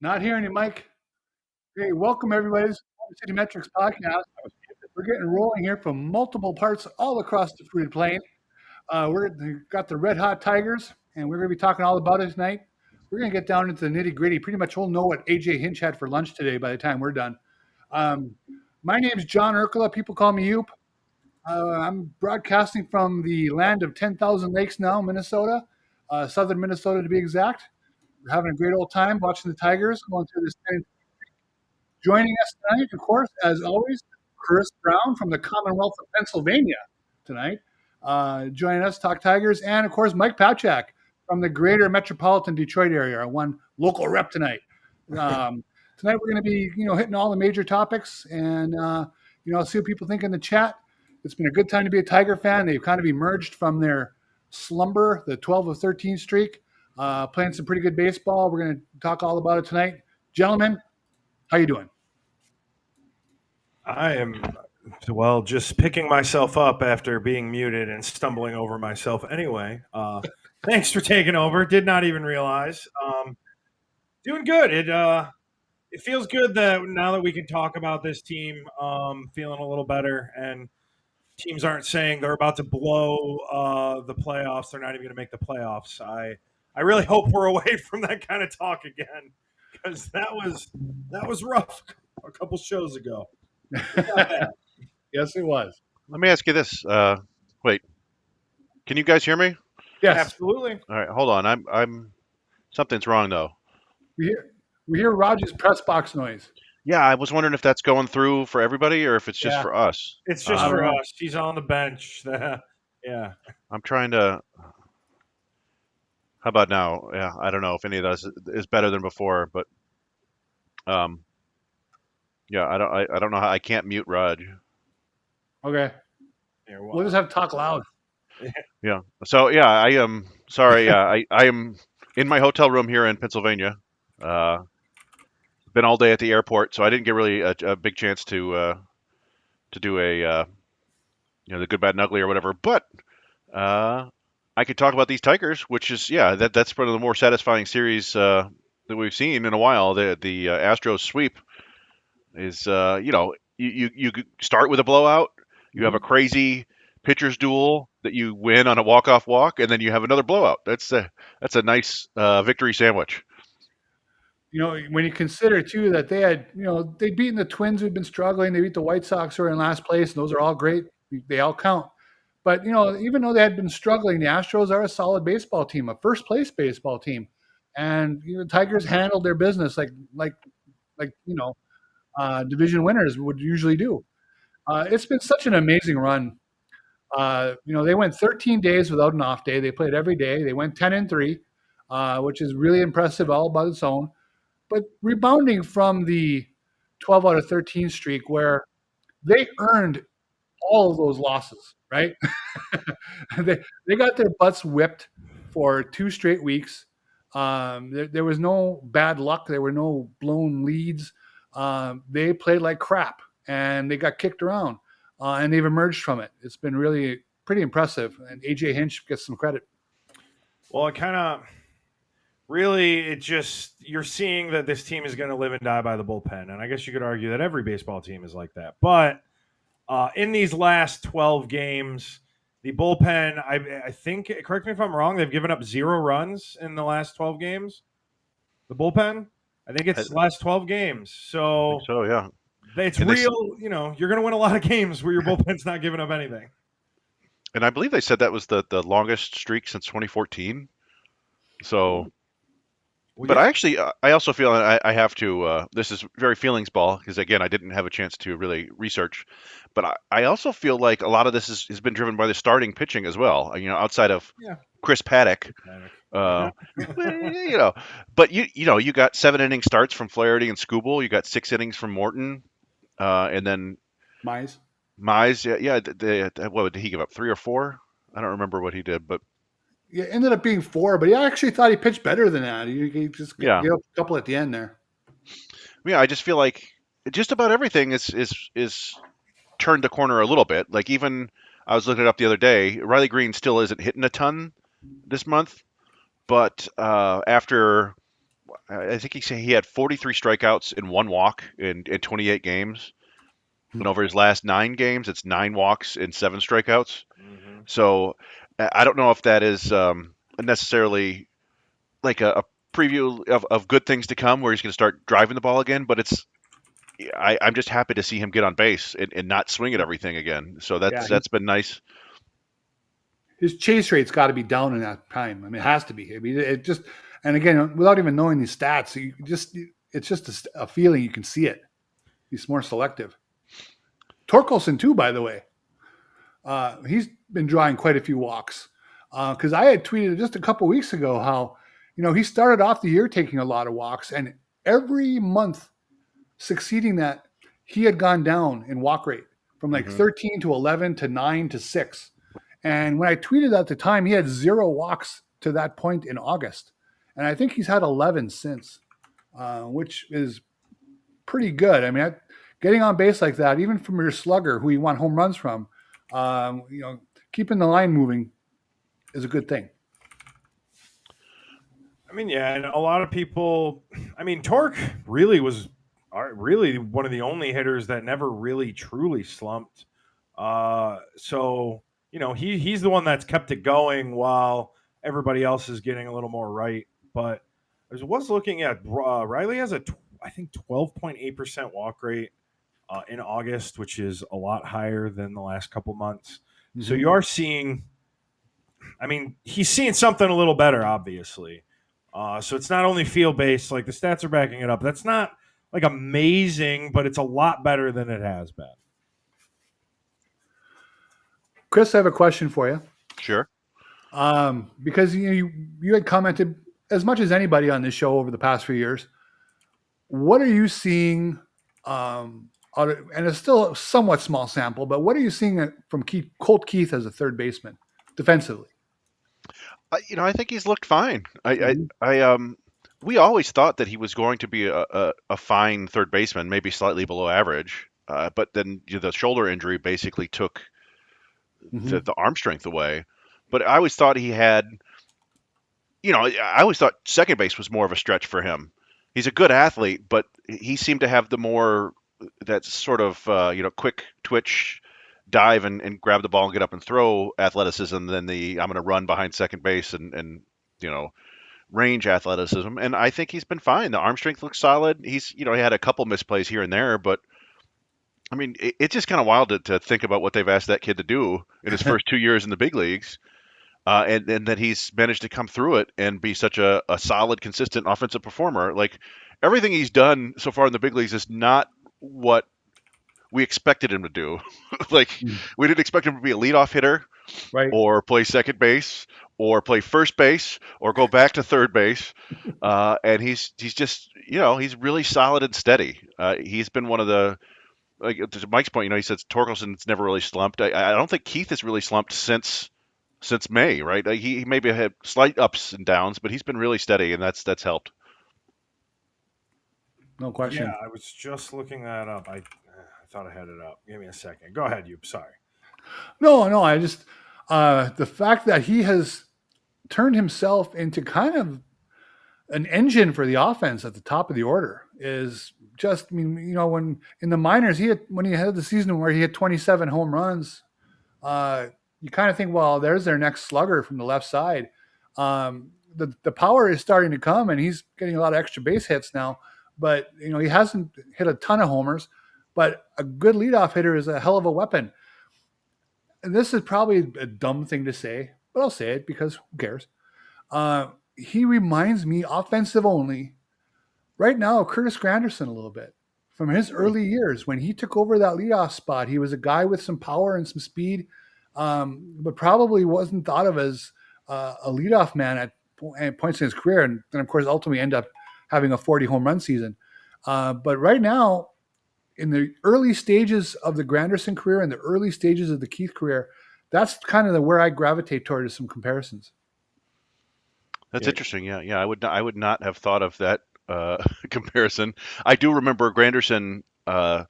Not hearing you, Mike. Hey, welcome everybody. This is the City Metrics podcast. We're getting rolling here from multiple parts all across the fruited plain. We've got the Red Hot Tigers, and we're going to be talking all about it tonight. We're going to get down into the nitty gritty. Pretty much we'll know what AJ Hinch had for lunch today by the time we're done. My name is John Urkula. People call me Yoop. I'm broadcasting from the land of 10,000 lakes now, Minnesota, southern Minnesota to be exact. We're having a great old time watching the Tigers going through this. Joining us tonight, of course, as always, Chris Brown from the Commonwealth of Pennsylvania tonight. Joining us, Talk Tigers, and of course, Mike Pachak from the greater metropolitan Detroit area, our one local rep tonight. Tonight we're going to be, hitting all the major topics and, see what people think in the chat. It's been a good time to be a Tiger fan. They've kind of emerged from their slumber, the 12 of 13 streak, playing some pretty good baseball. We're going to talk all about it tonight. Gentlemen, how you doing? I am, well, just picking myself up after being muted and stumbling over myself anyway. Thanks for taking over. Did not even realize. Doing good. It feels good that now that we can talk about this team, feeling a little better, and teams aren't saying they're about to blow the playoffs. They're not even going to make the playoffs. I really hope we're away from that kind of talk again, because that was rough a couple shows ago. Yes, it was. Let me ask you this. Wait, can you guys hear me? Yes, Absolutely. All right, hold on. I'm something's wrong though. we hear Roger's press box noise. Yeah, I was wondering if that's going through for everybody or if it's just Yeah. for us. It's just for know. us. He's on the bench. Yeah. I'm trying to. How about now? Yeah, I don't know if any of this is better than before, but yeah, I don't know how I can't mute Raj. Okay, Here, we'll just have to talk loud. Yeah. So yeah, I am sorry. Yeah, I am in my hotel room here in Pennsylvania. Been all day at the airport, so I didn't get really a big chance to do a the good, bad, and ugly or whatever. But I could talk about these Tigers, which is that's one of the more satisfying series that we've seen in a while. The Astros sweep is you start with a blowout, you have a crazy pitcher's duel that you win on a walk-off walk, and then you have another blowout. That's a nice victory sandwich. When you consider too that they had, they'd beaten the Twins who'd been struggling. They beat the White Sox who are in last place, and those are all great. They all count. But even though they had been struggling, the Astros are a solid baseball team, a first place baseball team, and Tigers handled their business like division winners would usually do. It's been such an amazing run. They went 13 days without an off day. They played every day. They went 10-3, which is really impressive all by its own. But rebounding from the 12 out of 13 streak where they earned all of those losses, right? they got their butts whipped for 2 straight weeks. There was no bad luck. There were no blown leads. They played like crap, and they got kicked around, and they've emerged from it. It's been really pretty impressive, and AJ Hinch gets some credit. Well, it kind of really, you're seeing that this team is going to live and die by the bullpen. And I guess you could argue that every baseball team is like that. But in these last 12 games, the bullpen, I think, correct me if I'm wrong, they've given up 0 runs in the last 12 games. The bullpen, I think it's last 12 games. So yeah. It's real, you're going to win a lot of games where your bullpen's not giving up anything. And I believe they said that was the longest streak since 2014. So, but yeah. I also feel I have to, this is very feelings ball, because again, I didn't have a chance to really research, but I also feel like a lot of this has been driven by the starting pitching as well, outside of Chris Paddock. But you got 7 inning starts from Flaherty and Skubal. You got 6 innings from Morton, and then Mize, what did he give up? 3 or 4? I don't remember what he did, but it ended up being 4. But I actually thought he pitched better than that. He just gave up a couple at the end there. Yeah, I just feel like just about everything is turned the corner a little bit. Like, even I was looking it up the other day. Riley Green still isn't hitting a ton this month, but after I think he had 43 strikeouts and one walk in 28 games. And over his last 9 games, it's 9 walks and 7 strikeouts. Mhm. So I don't know if that is necessarily like a preview of good things to come, where he's going to start driving the ball again. But I'm just happy to see him get on base and not swing at everything again. So Yeah, that's been nice. his chase rate's got to be down in that time. I mean, it has to be. I mean, it just, and again, without even knowing these stats, it's just a feeling. You can see it. He's more selective. Torkelson too, by the way. He's been drawing quite a few walks. Because I had tweeted just a couple weeks ago how, he started off the year taking a lot of walks, and every month succeeding that, he had gone down in walk rate from like 13 to 11 to 9 to 6. And when I tweeted at the time, he had 0 walks to that point in August. And I think he's had 11 since, which is pretty good. I mean, getting on base like that, even from your slugger who you want home runs from, keeping the line moving is a good thing. I mean, yeah, and a lot of people. I mean, Torque really was really one of the only hitters that never really truly slumped. So he's the one that's kept it going while everybody else is getting a little more right. But I was looking at Riley has I think 12.8% walk rate in August, which is a lot higher than the last couple months. Mm-hmm. So you are seeing. I mean, he's seeing something a little better, obviously. So it's not only field based, like the stats are backing it up. That's not like amazing, but it's a lot better than it has been. Chris, I have a question for you. Sure. Because you had commented as much as anybody on this show over the past few years. What are you seeing? And it's still a somewhat small sample, but what are you seeing from Colt Keith as a third baseman defensively? I think he's looked fine. We always thought that he was going to be a fine third baseman, maybe slightly below average. But then the shoulder injury basically took the arm strength away. But I always thought he had, I always thought second base was more of a stretch for him. He's a good athlete, but he seemed to have that sort of, quick twitch, dive and grab the ball and get up and throw athleticism than I'm going to run behind second base and range athleticism. And I think he's been fine. The arm strength looks solid. He had a couple misplays here and there, but I mean, it's just kind of wild to think about what they've asked that kid to do in his first 2 years in the big leagues. And that he's managed to come through it and be such a solid, consistent offensive performer. Like everything he's done so far in the big leagues is not what we expected him to do. We didn't expect him to be a leadoff hitter, right, or play second base, or play first base, or go back to third base. And he's just, he's really solid and steady. He's been one of the, like to Mike's point, he says Torkelson's never really slumped. I don't think Keith has really slumped since May, right? He maybe had slight ups and downs, but he's been really steady, and that's helped. No question. Yeah, I was just looking that up. I thought I had it up. Give me a second. Go ahead, sorry. No, I just the fact that he has turned himself into kind of an engine for the offense at the top of the order is just, I mean, when in the minors, when he had the season where he had 27 home runs, you kind of think, well, there's their next slugger from the left side. The power is starting to come, and he's getting a lot of extra base hits now. But he hasn't hit a ton of homers. But a good leadoff hitter is a hell of a weapon. And this is probably a dumb thing to say, but I'll say it because who cares? He reminds me, offensive only, right now, of Curtis Granderson a little bit. From his early years, when he took over that leadoff spot, he was a guy with some power and some speed, but probably wasn't thought of as a leadoff man at points in his career. And then, of course, ultimately end up having a 40 home run season. But right now, in the early stages of the Granderson career and the early stages of the Keith career, that's kind of where I gravitate toward some comparisons. That's interesting. Yeah. I would not have thought of that comparison. I do remember Granderson, and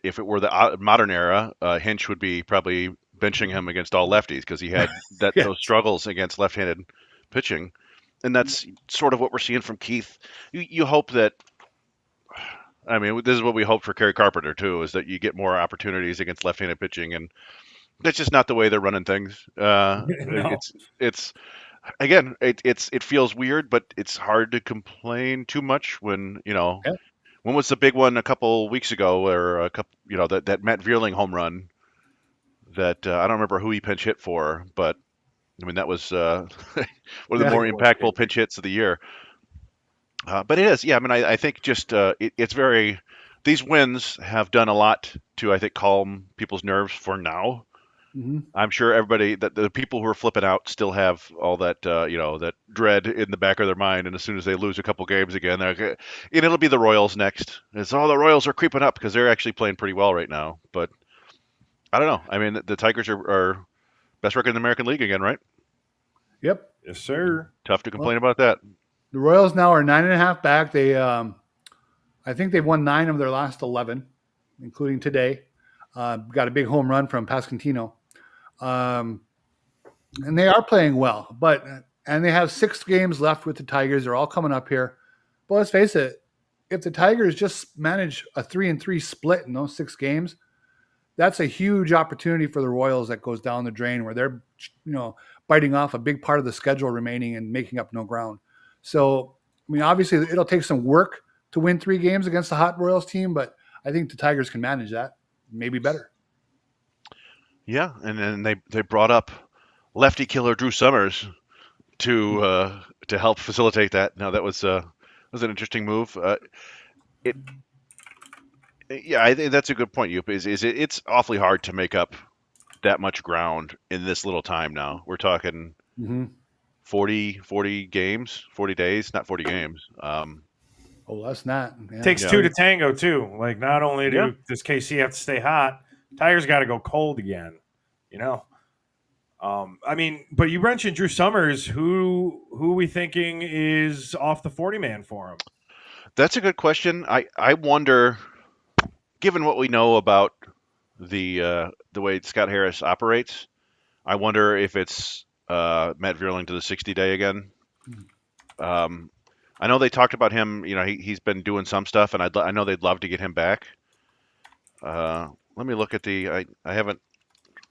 if it were the modern era, Hinch would be probably benching him against all lefties because he had those struggles against left-handed pitching. and that's sort of what we're seeing from Keith. You hope that. I mean, this is what we hope for Kerry Carpenter too, is that you get more opportunities against left-handed pitching, and that's just not the way they're running things. No. It's again, it feels weird, but it's hard to complain too much when Yeah. when was the big one a couple weeks ago, or a couple, that Matt Vierling home run that I don't remember who he pinch hit for, but I mean that was one of the Yeah. more impactful pinch hits of the year. But it is, yeah. I mean, I think just it's very. These wins have done a lot to, I think, calm people's nerves for now. Hmm. I'm sure everybody, that the people who are flipping out still have all that that dread in the back of their mind, and as soon as they lose a couple games again, and it'll be the Royals next. It's all the Royals are creeping up because they're actually playing pretty well right now. But I don't know. I mean, the Tigers are best record in the American League again, right? Yep. Yes, sir. Tough to Well, complain about that. the Royals now are 9.5 back. They, I think they've won 9 of their last 11, including today. Got a big home run from Pasquantino. And they are playing well, and they have 6 games left with the Tigers. They're all coming up here. But let's face it, if the Tigers just manage a 3-3 split in those 6 games, that's a huge opportunity for the Royals that goes down the drain, where they're, biting off a big part of the schedule remaining and making up no ground. So, I mean, obviously it'll take some work to win 3 games against the hot Royals team, but I think the Tigers can manage that, maybe better. Yeah, and then they brought up lefty killer Drew Summers to help facilitate that. Now that was an interesting move. It Yeah, I think that's a good point. You it's awfully hard to make up that much ground in this little time. Now we're talking Mm-hmm. 40 games, 40 days, not 40 games. Oh, that's not. Yeah. Takes Yeah. 2 to tango too. Like, not only Yeah. does KC have to stay hot, Tigers got to go cold again. I mean, but you mentioned Drew Summers. Who are we thinking is off the 40 man for him? That's a good question. I wonder, given what we know about the way Scott Harris operates, I wonder if it's Matt Vierling to the 60-day again. I know they talked about him. He's been doing some stuff, and I know they'd love to get him back. Let me look at I haven't.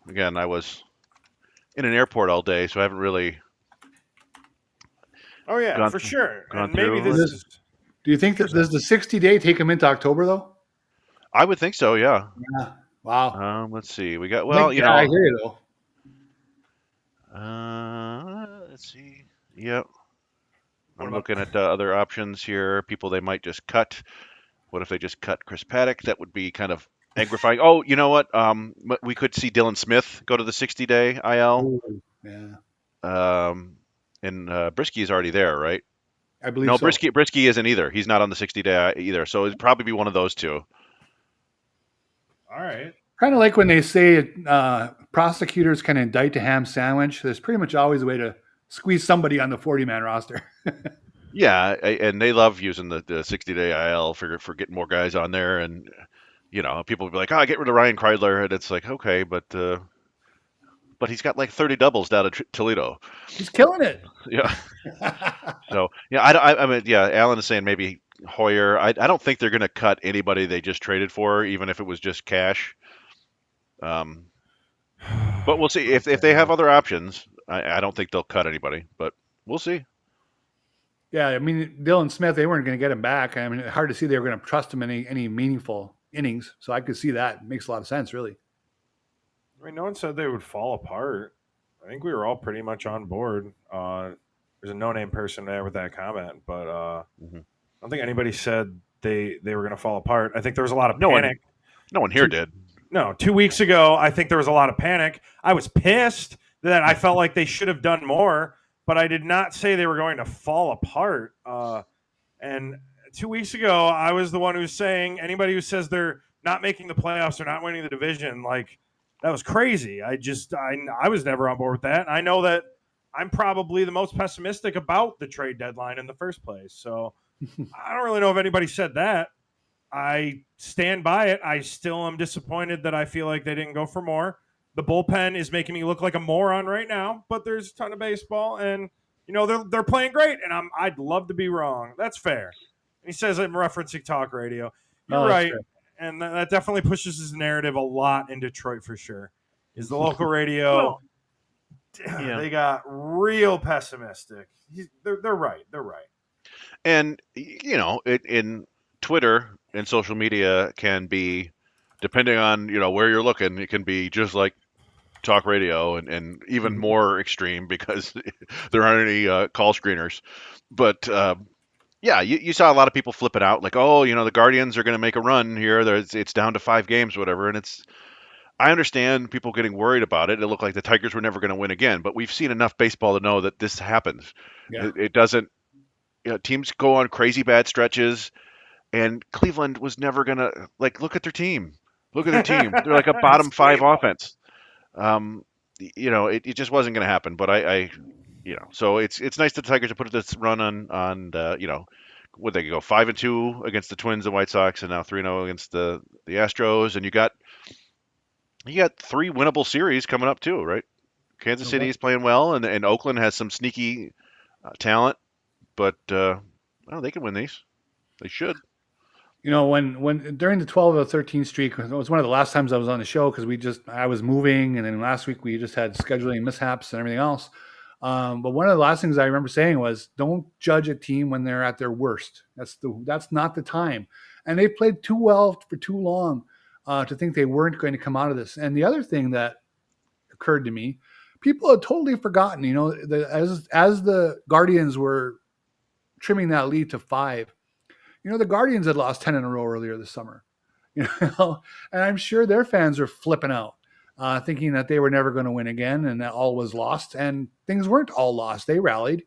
Again, I was in an airport all day, so I haven't really. Oh yeah, Gone- for sure. gone And maybe through this it. is Do you think that does the 60-day take them into October though? I would think so. Yeah. Yeah. Wow. Let's see. We got I hear you though. Let's see. Yep. I'm looking at other options here. People they might just cut. What if they just cut Chris Paddock? That would be kind of aggraving. Oh, you know what? We could see Dylan Smith go to the 60-day IL. Ooh, yeah, And Brisky is already there, right? I believe No, so. Brisky isn't either. He's not on the 60-day either. So it'd probably be one of those two. all right. Kind of like when they say prosecutors can indict a ham sandwich. There's pretty much always a way to squeeze somebody on the 40-man roster. Yeah, and they love using the 60-day IL for getting more guys on there, and people will be like, get rid of Ryan Kreidler, and it's like, okay, but he's got like 30 doubles down at Toledo. He's killing it. Yeah. So yeah, I mean, yeah, Alan is saying maybe Hoyer. I don't think they're going to cut anybody they just traded for, even if it was just cash. But we'll see if they have other options. I don't think they'll cut anybody, but we'll see. Yeah, I mean, Dylan Smith, they weren't going to get him back. I mean, hard to see they were going to trust him in any meaningful innings. So I could see that. It makes a lot of sense, really. I mean, no one said they would fall apart. I think we were all pretty much on board. There's a no-name person there with that comment, but I don't think anybody said they were going to fall apart. I think there was a lot of panic. No one here did. No, 2 weeks ago, I think there was a lot of panic. I was pissed that I felt like they should have done more, but I did not say they were going to fall apart. And 2 weeks ago, I was the one who's saying anybody who says they're not making the playoffs or not winning the division, like, that was crazy. I was never on board with that. And I know that I'm probably the most pessimistic about the trade deadline in the first place. So I don't really know if anybody said that. I stand by it. I still am disappointed that I feel like they didn't go for more. The bullpen is making me look like a moron right now, but there's a ton of baseball, and they're playing great, and I'd love to be wrong. That's fair. And he says I'm referencing talk radio. You're Oh, that's right, fair. and that definitely pushes his narrative a lot in Detroit for sure. Is the local radio? Well, yeah. They got real pessimistic. They're right. They're right. And in Twitter and social media can be, depending on where you're looking, it can be just like talk radio and even more extreme because there aren't any call screeners. But yeah, you saw a lot of people flipping out like, oh, the Guardians are going to make a run here. It's down to 5 games, whatever. And I understand people getting worried about it. It looked like the Tigers were never going to win again, but we've seen enough baseball to know that this happens. Yeah. It doesn't. Teams go on crazy bad stretches, and Cleveland was never gonna look at their team. Look at their team. They're like a bottom 5 offense. It just wasn't gonna happen. But so it's nice that the Tigers have put this run on would they go 5-2 against the Twins and White Sox, and now 3-0 against the Astros, and you got 3 winnable series coming up too, right? Kansas City is playing well, and Oakland has some sneaky talent, but they can win these. They should. When during the 12 or 13 streak, it was one of the last times I was on the show because I was moving, and then last week we just had scheduling mishaps and everything else. But one of the last things I remember saying was, don't judge a team when they're at their worst. That's not the time. And they played too well for too long to think they weren't going to come out of this. And the other thing that occurred to me, people had totally forgotten, as the Guardians were trimming that lead to 5, the Guardians had lost 10 in a row earlier this summer, and I'm sure their fans are flipping out, thinking that they were never going to win again and that all was lost. And things weren't all lost. They rallied.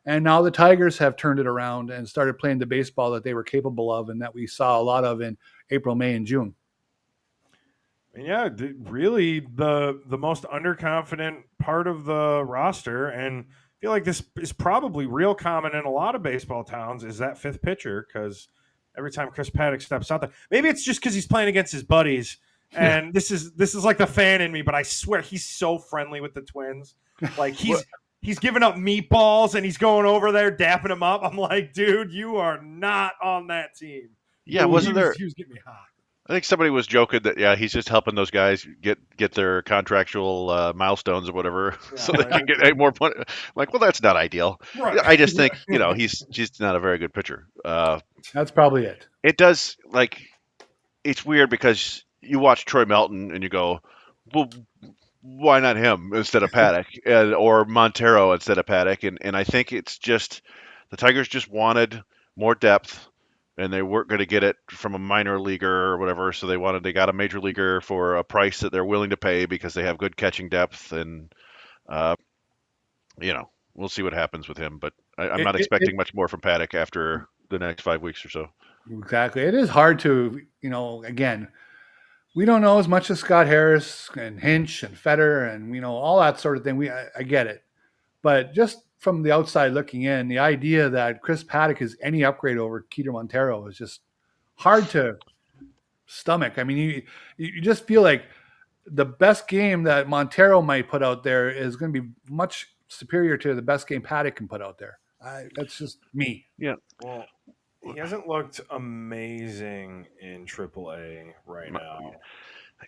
And now the Tigers have turned it around and started playing the baseball that they were capable of and that we saw a lot of in April, May, and June. Yeah, really the most underconfident part of the roster, and I feel like this is probably real common in a lot of baseball towns, is that 5th pitcher, because every time Chris Paddock steps out there, maybe it's just because he's playing against his buddies, and this is like the fan in me, but I swear he's so friendly with the Twins. Like he's giving up meatballs and he's going over there dapping them up. I'm like, dude, you are not on that team. Yeah, he was getting me hot. I think somebody was joking that he's just helping those guys get their contractual milestones or whatever, so they can get more money. Like, well, that's not ideal. Right. I just think he's just not a very good pitcher. That's probably it. It does it's weird because you watch Troy Melton and you go, well, why not him instead of Paddock or Montero instead of Paddock? And I think it's just the Tigers just wanted more depth. And they weren't going to get it from a minor leaguer or whatever, so they got a major leaguer for a price that they're willing to pay because they have good catching depth, and we'll see what happens with him. But I'm not expecting much more from Paddock after the next 5 weeks or so. Exactly, it is hard to again, we don't know as much as Scott Harris and Hinch and Fetter and all that sort of thing. I get it, but just from the outside looking in, the idea that Chris Paddock is any upgrade over Keter Montero is just hard to stomach. I mean, you just feel like the best game that Montero might put out there is going to be much superior to the best game Paddock can put out there. That's just me. Yeah. Well, he hasn't looked amazing in AAA right now.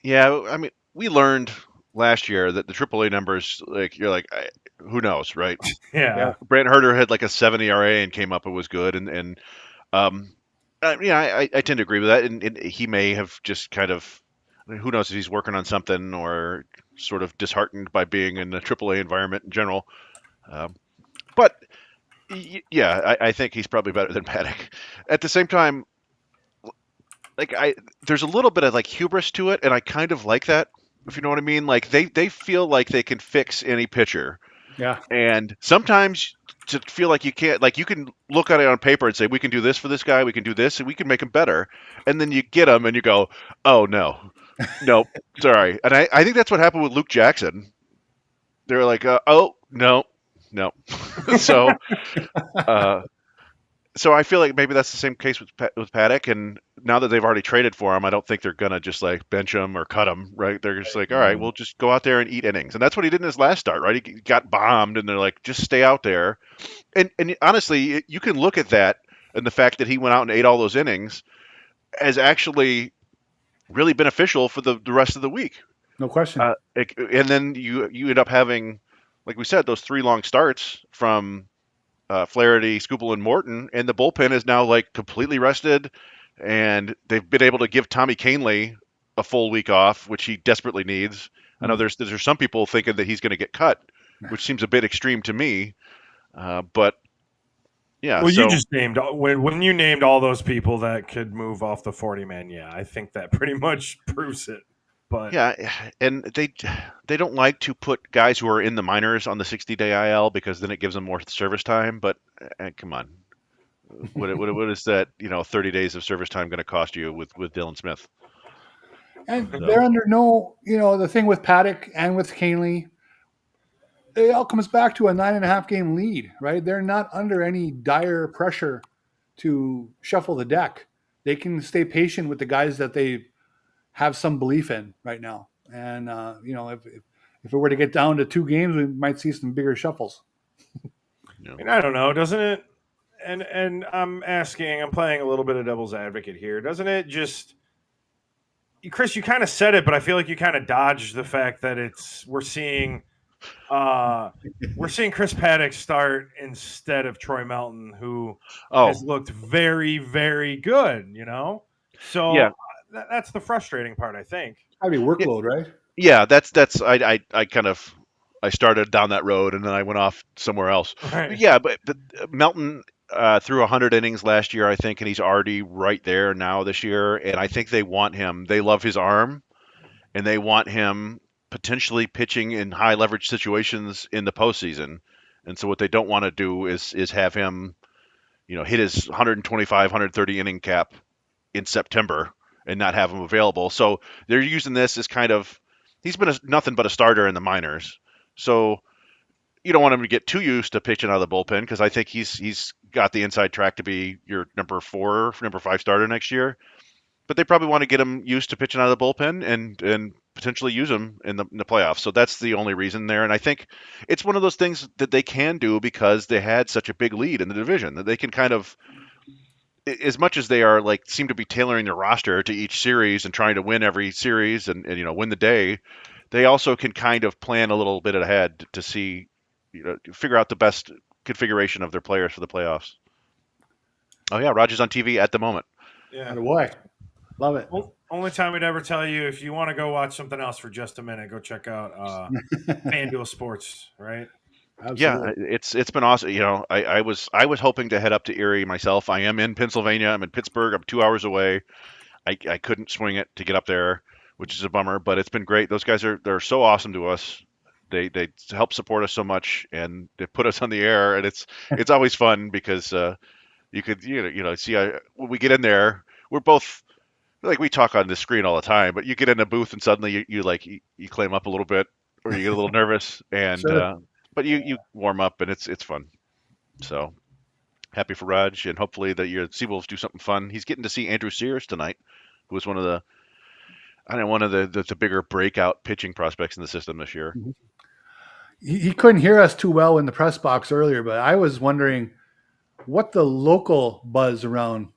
Yeah, I mean, we learned last year that the AAA numbers, who knows, right? Yeah. Brant Herter had like a 7 ERA and came up and was good, and I tend to agree with that, and he may have just kind of, who knows if he's working on something or sort of disheartened by being in the AAA environment in general. But yeah, I think he's probably better than Paddock. At the same time, there's a little bit of hubris to it, and I kind of like that, if you know what I mean. Like they feel like they can fix any pitcher. Yeah. And sometimes to feel like you can't, you can look at it on paper and say, we can do this for this guy, we can do this, and we can make him better. And then you get him and you go, oh, no, sorry. And I think that's what happened with Luke Jackson. They were like, oh, no. So, So I feel like maybe that's the same case with Paddock, and now that they've already traded for him, I don't think they're gonna just like bench him or cut him, right? They're just like, all right, we'll just go out there and eat innings, and that's what he did in his last start, right? He got bombed, and they're like, just stay out there, and honestly, you can look at that and the fact that he went out and ate all those innings as actually really beneficial for the rest of the week. No question. And then you end up having, like we said, those 3 long starts from Flaherty, Skubal, and Morton, and the bullpen is now like completely rested, and they've been able to give Tommy Kahnle a full week off, which he desperately needs. I know there's some people thinking that he's going to get cut, which seems a bit extreme to me, but yeah. Well, so you just named when you named all those people that could move off the 40-man. Yeah, I think that pretty much proves it. But yeah, and they don't like to put guys who are in the minors on the 60-day IL because then it gives them more service time. But come on, what is that? 30 days of service time going to cost you with Dylan Smith? And they're under no, the thing with Paddock and with Canley, it all comes back to a 9.5 game lead, right? They're not under any dire pressure to shuffle the deck. They can stay patient with the guys that they have some belief in right now. And, if it were to get down to 2 games, we might see some bigger shuffles. I mean, I don't know, doesn't it? And I'm playing a little bit of devil's advocate here. Doesn't it just, Chris, you kind of said it, but I feel like you kind of dodged the fact that we're seeing Chris Paddock start instead of Troy Melton, who has looked very, very good, So Yeah. That's the frustrating part, I think. Gotta be workload, right? Yeah, that's I kind of I started down that road and then I went off somewhere else. Right. Yeah, but Melton threw 100 innings last year, I think, and he's already right there now this year. And I think they want him. They love his arm, and they want him potentially pitching in high leverage situations in the postseason. And so what they don't want to do is have him, hit his 125, 130 inning cap in September and not have him available. So they're using this as kind of, he's been nothing but a starter in the minors. So you don't want him to get too used to pitching out of the bullpen because I think he's got the inside track to be your number 5 starter next year. But they probably want to get him used to pitching out of the bullpen and potentially use him in the playoffs. So that's the only reason there. And I think it's one of those things that they can do because they had such a big lead in the division that they can kind of, as much as they are seem to be tailoring their roster to each series and trying to win every series and win the day, they also can kind of plan a little bit ahead to see, figure out the best configuration of their players for the playoffs. Oh yeah, Rogers on TV at the moment. Yeah, boy, love it. Well, only time we'd ever tell you, if you want to go watch something else for just a minute, go check out FanDuel Sports, right? Absolutely. Yeah, it's been awesome. I was hoping to head up to Erie myself. I am in Pennsylvania. I'm in Pittsburgh. I'm 2 hours away. I couldn't swing it to get up there, which is a bummer. But it's been great. Those guys they're so awesome to us. They help support us so much, and they put us on the air, and it's always fun because you could see when we get in there, we're both we talk on the screen all the time, but you get in a booth and suddenly you clam up a little bit or you get a little nervous and. Sure. But you warm up and it's fun. So happy for Raj and hopefully that your Seawolves do something fun. He's getting to see Andrew Sears tonight, who was one of the bigger breakout pitching prospects in the system this year. He couldn't hear us too well in the press box earlier, but I was wondering what the local buzz around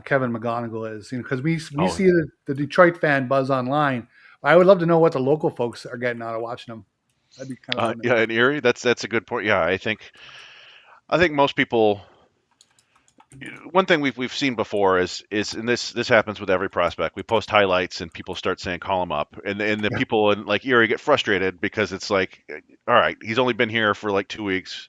Kevin McGonigal is, because we see the Detroit fan buzz online. I would love to know what the local folks are getting out of watching him. That'd be kind of fun. Yeah, in Erie, that's a good point. Yeah, I think most people. One thing we've seen before is and this happens with every prospect. We post highlights and people start saying call him up, and the people in Erie get frustrated because it's like, all right, he's only been here for 2 weeks,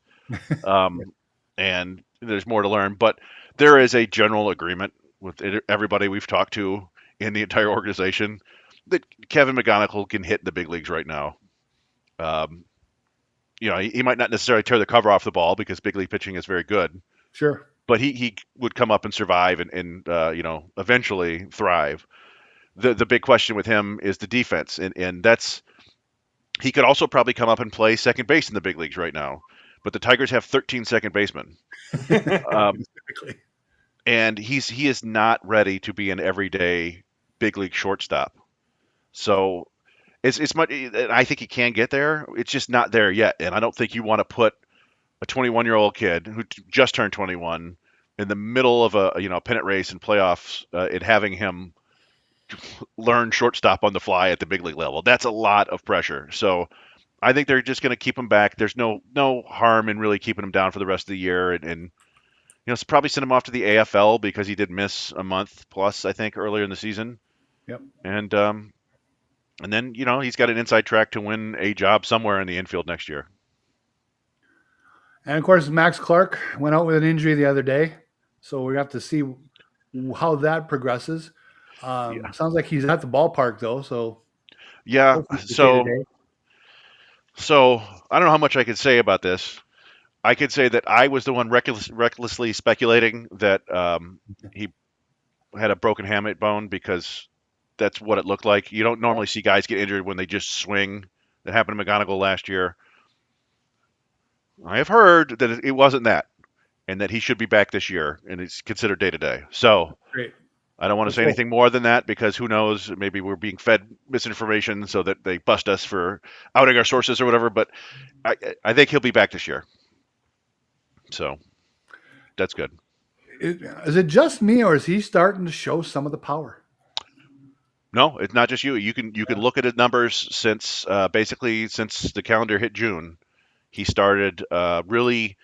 and there's more to learn. But there is a general agreement with everybody we've talked to in the entire organization that Kevin McGonigal can hit the big leagues right now. He might not necessarily tear the cover off the ball because big league pitching is very good. Sure. But he would come up and survive and eventually thrive. The big question with him is the defense, and that's he could also probably come up and play second base in the big leagues right now but the Tigers have 13 second basemen. Um, Exactly. and he is not ready to be an everyday big league shortstop. So it's much. I think he can get there. It's just not there yet, and I don't think you want to put a 21-year-old kid who just turned 21 in the middle of a pennant race and playoffs, and having him learn shortstop on the fly at the big league level. That's a lot of pressure. So I think they're just going to keep him back. There's no harm in really keeping him down for the rest of the year, and probably send him off to the AFL because he did miss a month plus, I think, earlier in the season. Yep. And then he's got an inside track to win a job somewhere in the infield next year. And of course, Max Clark went out with an injury the other day, so we have to see how that progresses. Sounds like he's at the ballpark though, so yeah. day-to-day. So I don't know how much I could say about this. I could say that I was the one recklessly speculating that he had a broken hamate bone because that's what it looked like. You don't normally see guys get injured when they just swing. That happened to McGonigal last year. I have heard that it wasn't that, and that he should be back this year, and it's considered day to day. So Great. I don't want to say anything more than that because who knows? Maybe we're being fed misinformation so that they bust us for outing our sources or whatever. But I think he'll be back this year. So that's good. Is it just me, or is he starting to show some of the power? No, it's not just you. You can look at his numbers since basically since the calendar hit June. He started really.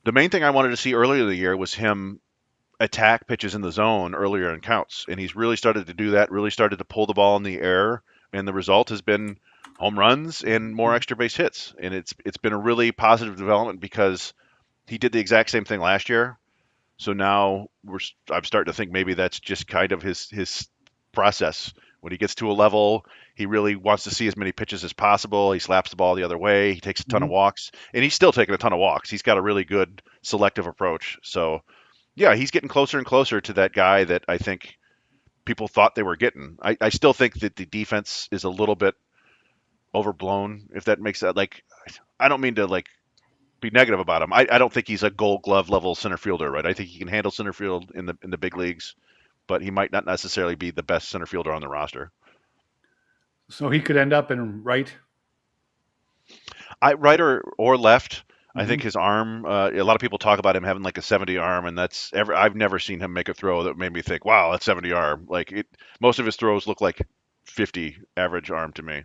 The main thing I wanted to see earlier in the year was him attack pitches in the zone earlier in counts, and he's really started to do that. Really started to pull the ball in the air, and the result has been home runs and more extra base hits. And it's been a really positive development because he did the exact same thing last year. So now I'm starting to think maybe that's just kind of his process. When he gets to a level, he really wants to see as many pitches as possible. He slaps the ball the other way. He takes a ton of walks, and he's still taking a ton of walks. He's got a really good selective approach. So, yeah, he's getting closer and closer to that guy that I think people thought they were getting. I still think that the defense is a little bit overblown, if that makes that I don't mean to be negative about him. I don't think he's a Gold Glove level center fielder, right? I think he can handle center field in the big leagues, but he might not necessarily be the best center fielder on the roster. So he could end up in right. Right or left. I think his arm. A lot of people talk about him having like a 70 arm, and I've never seen him make a throw that made me think, "Wow, that's 70 arm." Most of his throws look like 50 average arm to me.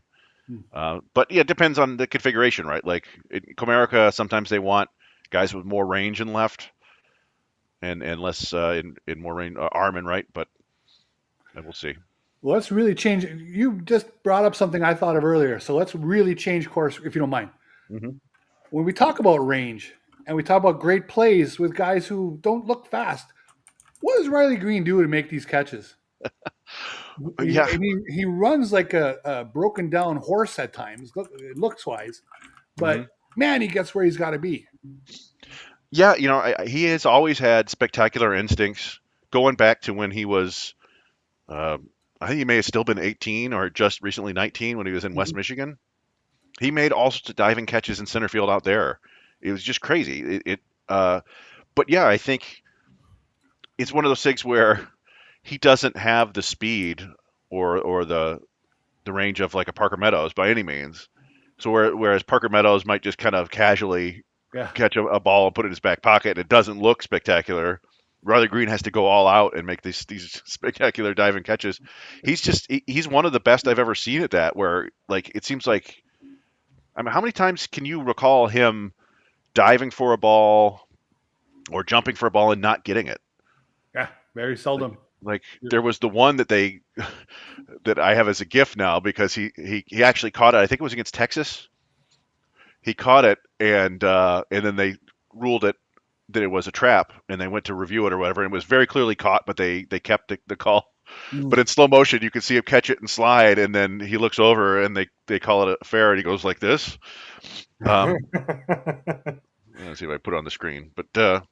But yeah, it depends on the configuration, right? Like in Comerica, sometimes they want guys with more range in left, and less in more range arm and right. But we'll see. Well, let's really change. You just brought up something I thought of earlier, so let's really change course, if you don't mind. Mm-hmm. When we talk about range and we talk about great plays with guys who don't look fast, what does Riley Green do to make these catches? Yeah, He runs like a broken down horse at times, looks wise, but man, he gets where he's got to be. Yeah, he has always had spectacular instincts. Going back to when he was, I think he may have still been 18 or just recently 19 when he was in West Michigan. He made all sorts of diving catches in center field out there. It was just crazy. But yeah, I think it's one of those things where he doesn't have the speed or the range of like a Parker Meadows by any means. So whereas Parker Meadows might just kind of casually catch a ball and put it in his back pocket, and it doesn't look spectacular. Riley Green has to go all out and make these spectacular diving catches. He's one of the best I've ever seen at that. Where it seems like, I mean, how many times can you recall him diving for a ball or jumping for a ball and not getting it? Yeah, very seldom. There was the one that that I have as a gift now because he actually caught it. I think it was against Texas. He caught it and then they ruled it that it was a trap, and they went to review it or whatever, and it was very clearly caught, but they kept the call. But in slow motion, you can see him catch it and slide, and then he looks over, and they call it a fair, and he goes like this. Let's see if I put it on the screen. But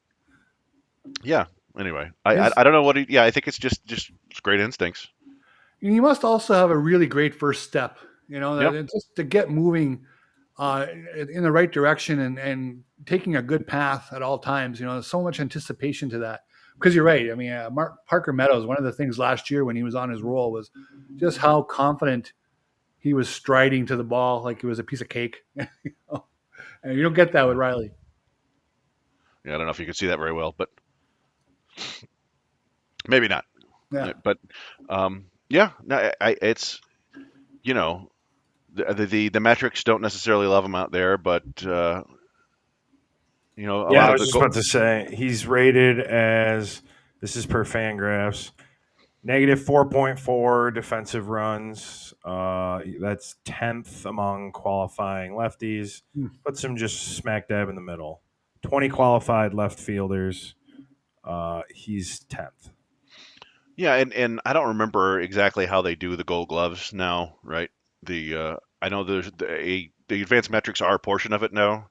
yeah. Anyway, I don't know what he. Yeah, I think it's just great instincts. You must also have a really great first step. Just to get moving in the right direction and taking a good path at all times. There's so much anticipation to that. Because you're right. I mean, Parker Meadows, one of the things last year when he was on his roll was just how confident he was striding to the ball like it was a piece of cake. And you don't get that with Riley. Yeah, I don't know if you can see that very well, but maybe not. Yeah. But yeah, no, it's the metrics don't necessarily love him out there, but a Yeah, lot I of was the just about to say he's rated as, this is per Fangraphs, negative 4.4 defensive runs. That's 10th among qualifying lefties. Puts him just smack dab in the middle. 20 qualified left fielders. He's 10th. Yeah, and I don't remember exactly how they do the Gold Gloves now, right? I know there's the advanced metrics are a portion of it now,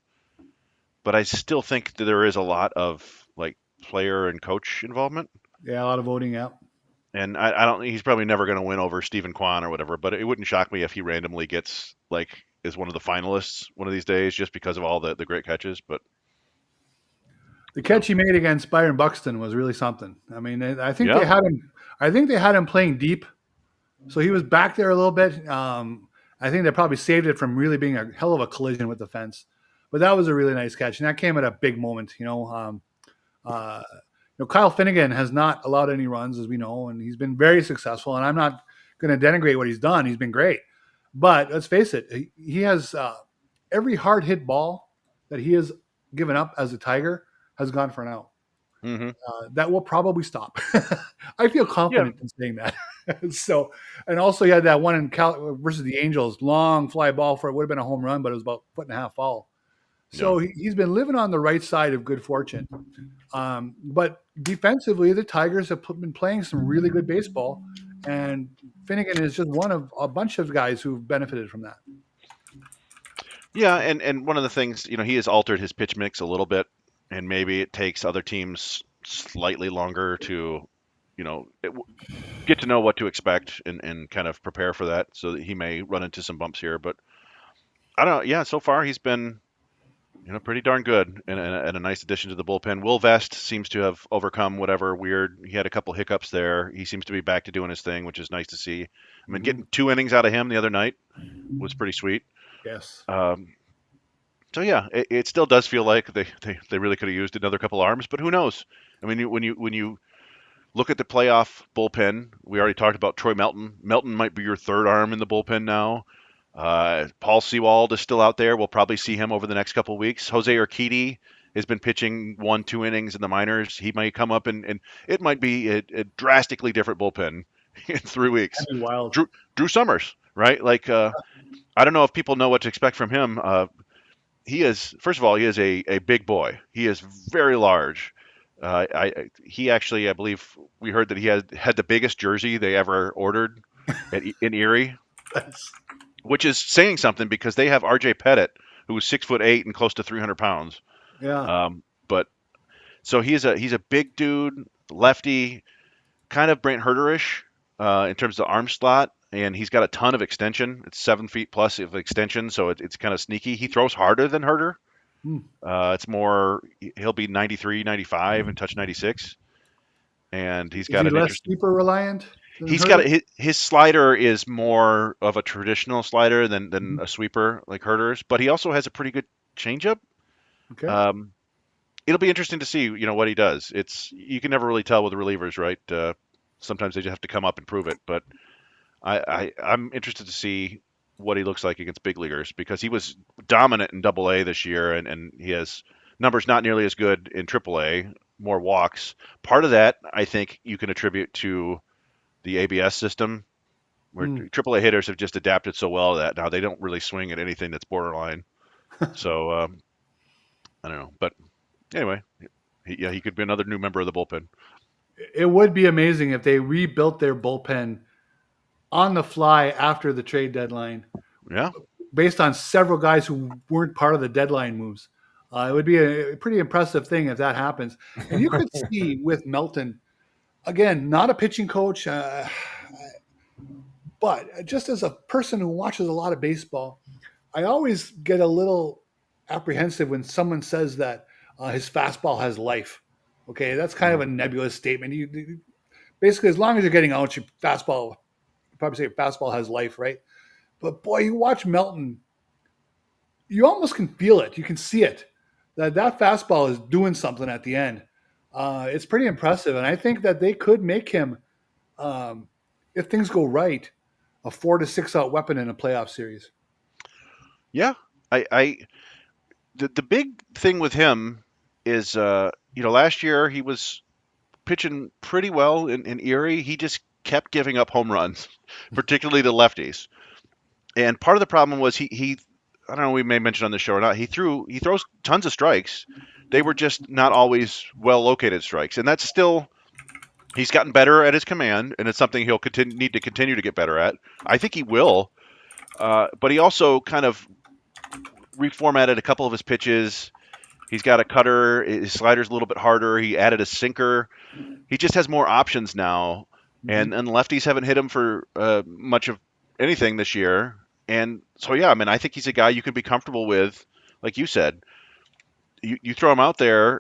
but I still think that there is a lot of like player and coach involvement. Yeah, a lot of voting out. And I don't. He's probably never going to win over Stephen Kwan or whatever, but it wouldn't shock me if he randomly gets is one of the finalists one of these days just because of all the great catches. But The catch he made against Byron Buxton was really something. I mean, I think Yeah. they had him. I think they had him playing deep, so he was back there a little bit. I think they probably saved it from really being a hell of a collision with the fence. But that was a really nice catch, and that came at a big moment. Kyle Finnegan has not allowed any runs, as we know, and he's been very successful. And I'm not going to denigrate what he's done; he's been great. But let's face it, he has every hard hit ball that he has given up as a Tiger has gone for an out. hmm That will probably stop. I feel confident in saying that. So, and also he had that one in versus the Angels, long fly ball for it would have been a home run, but it was about 1.5 foot foul. So he's been living on the right side of good fortune. But defensively, the Tigers have been playing some really good baseball, and Finnegan is just one of a bunch of guys who've benefited from that. Yeah, and one of the things, he has altered his pitch mix a little bit, and maybe it takes other teams slightly longer to, get to know what to expect and kind of prepare for that, so that he may run into some bumps here. But I don't know. Yeah, so far he's been, pretty darn good and a nice addition to the bullpen. Will Vest seems to have overcome whatever weird. He had a couple hiccups there. He seems to be back to doing his thing, which is nice to see. I mean, getting 2 innings out of him the other night was pretty sweet. Yes. So yeah, it still does feel like they really could have used another couple arms, but who knows? I mean, when you look at the playoff bullpen, we already talked about Troy Melton. Melton might be your third arm in the bullpen now. Paul Sewald is still out there. We'll probably see him over the next couple of weeks. Jose Urquidy has been pitching 1-2 innings in the minors. He might come up and it might be a drastically different bullpen in 3 weeks. That'd be wild. Drew Summers, right? I don't know if people know what to expect from him. He is, first of all, he is a big boy. He is very large. He actually, I believe we heard that he had the biggest jersey they ever ordered in Erie, which is saying something because they have R.J. Pettit, who was 6'8" and close to 300 pounds. Yeah. But so he's a big dude, lefty, kind of Brent Herter-ish in terms of the arm slot. And he's got a ton of extension. It's 7 feet plus of extension, so it's kind of sneaky. He throws harder than Herter. It's more, he'll be 93, 95 and touch 96. And he's got is he less sweeper reliant? He's got his slider is more of a traditional slider than a sweeper like Herter's, but he also has a pretty good changeup. Okay. It'll be interesting to see, what he does. You can never really tell with the relievers, right? Sometimes they just have to come up and prove it, but I'm interested to see what he looks like against big leaguers because he was dominant in Double-A this year, and he has numbers not nearly as good in Triple-A, more walks. Part of that, I think, you can attribute to the ABS system, where Triple-A hitters have just adapted so well to that. Now they don't really swing at anything that's borderline. So I don't know, but anyway, he could be another new member of the bullpen. It would be amazing if they rebuilt their bullpen on the fly after the trade deadline. Yeah. Based on several guys who weren't part of the deadline moves. It would be a pretty impressive thing if that happens. And you could see with Melton, again, not a pitching coach, but just as a person who watches a lot of baseball, I always get a little apprehensive when someone says that his fastball has life. Okay, that's kind of a nebulous statement. Basically, as long as you're getting out, your fastball, you probably say your fastball has life, right? But boy, you watch Melton, you almost can feel it. You can see it. That fastball is doing something at the end. It's pretty impressive, and I think that they could make him, um, if things go right, a 4 to 6 out weapon in a playoff series. Yeah, I the big thing with him is, last year he was pitching pretty well in Erie. He just kept giving up home runs, particularly to lefties. And part of the problem was he I don't know, we may mention on the show or not. He throws tons of strikes. They were just not always well located strikes, and that's still he's gotten better at his command, and it's something he'll need to continue to get better at. I think he will, but he also kind of reformatted a couple of his pitches. He's got a cutter. His slider's a little bit harder. He added a sinker. He just has more options now, Mhm. and lefties haven't hit him for much of anything this year. And so, yeah, I mean, I think he's a guy you can be comfortable with. Like you said, you throw him out there,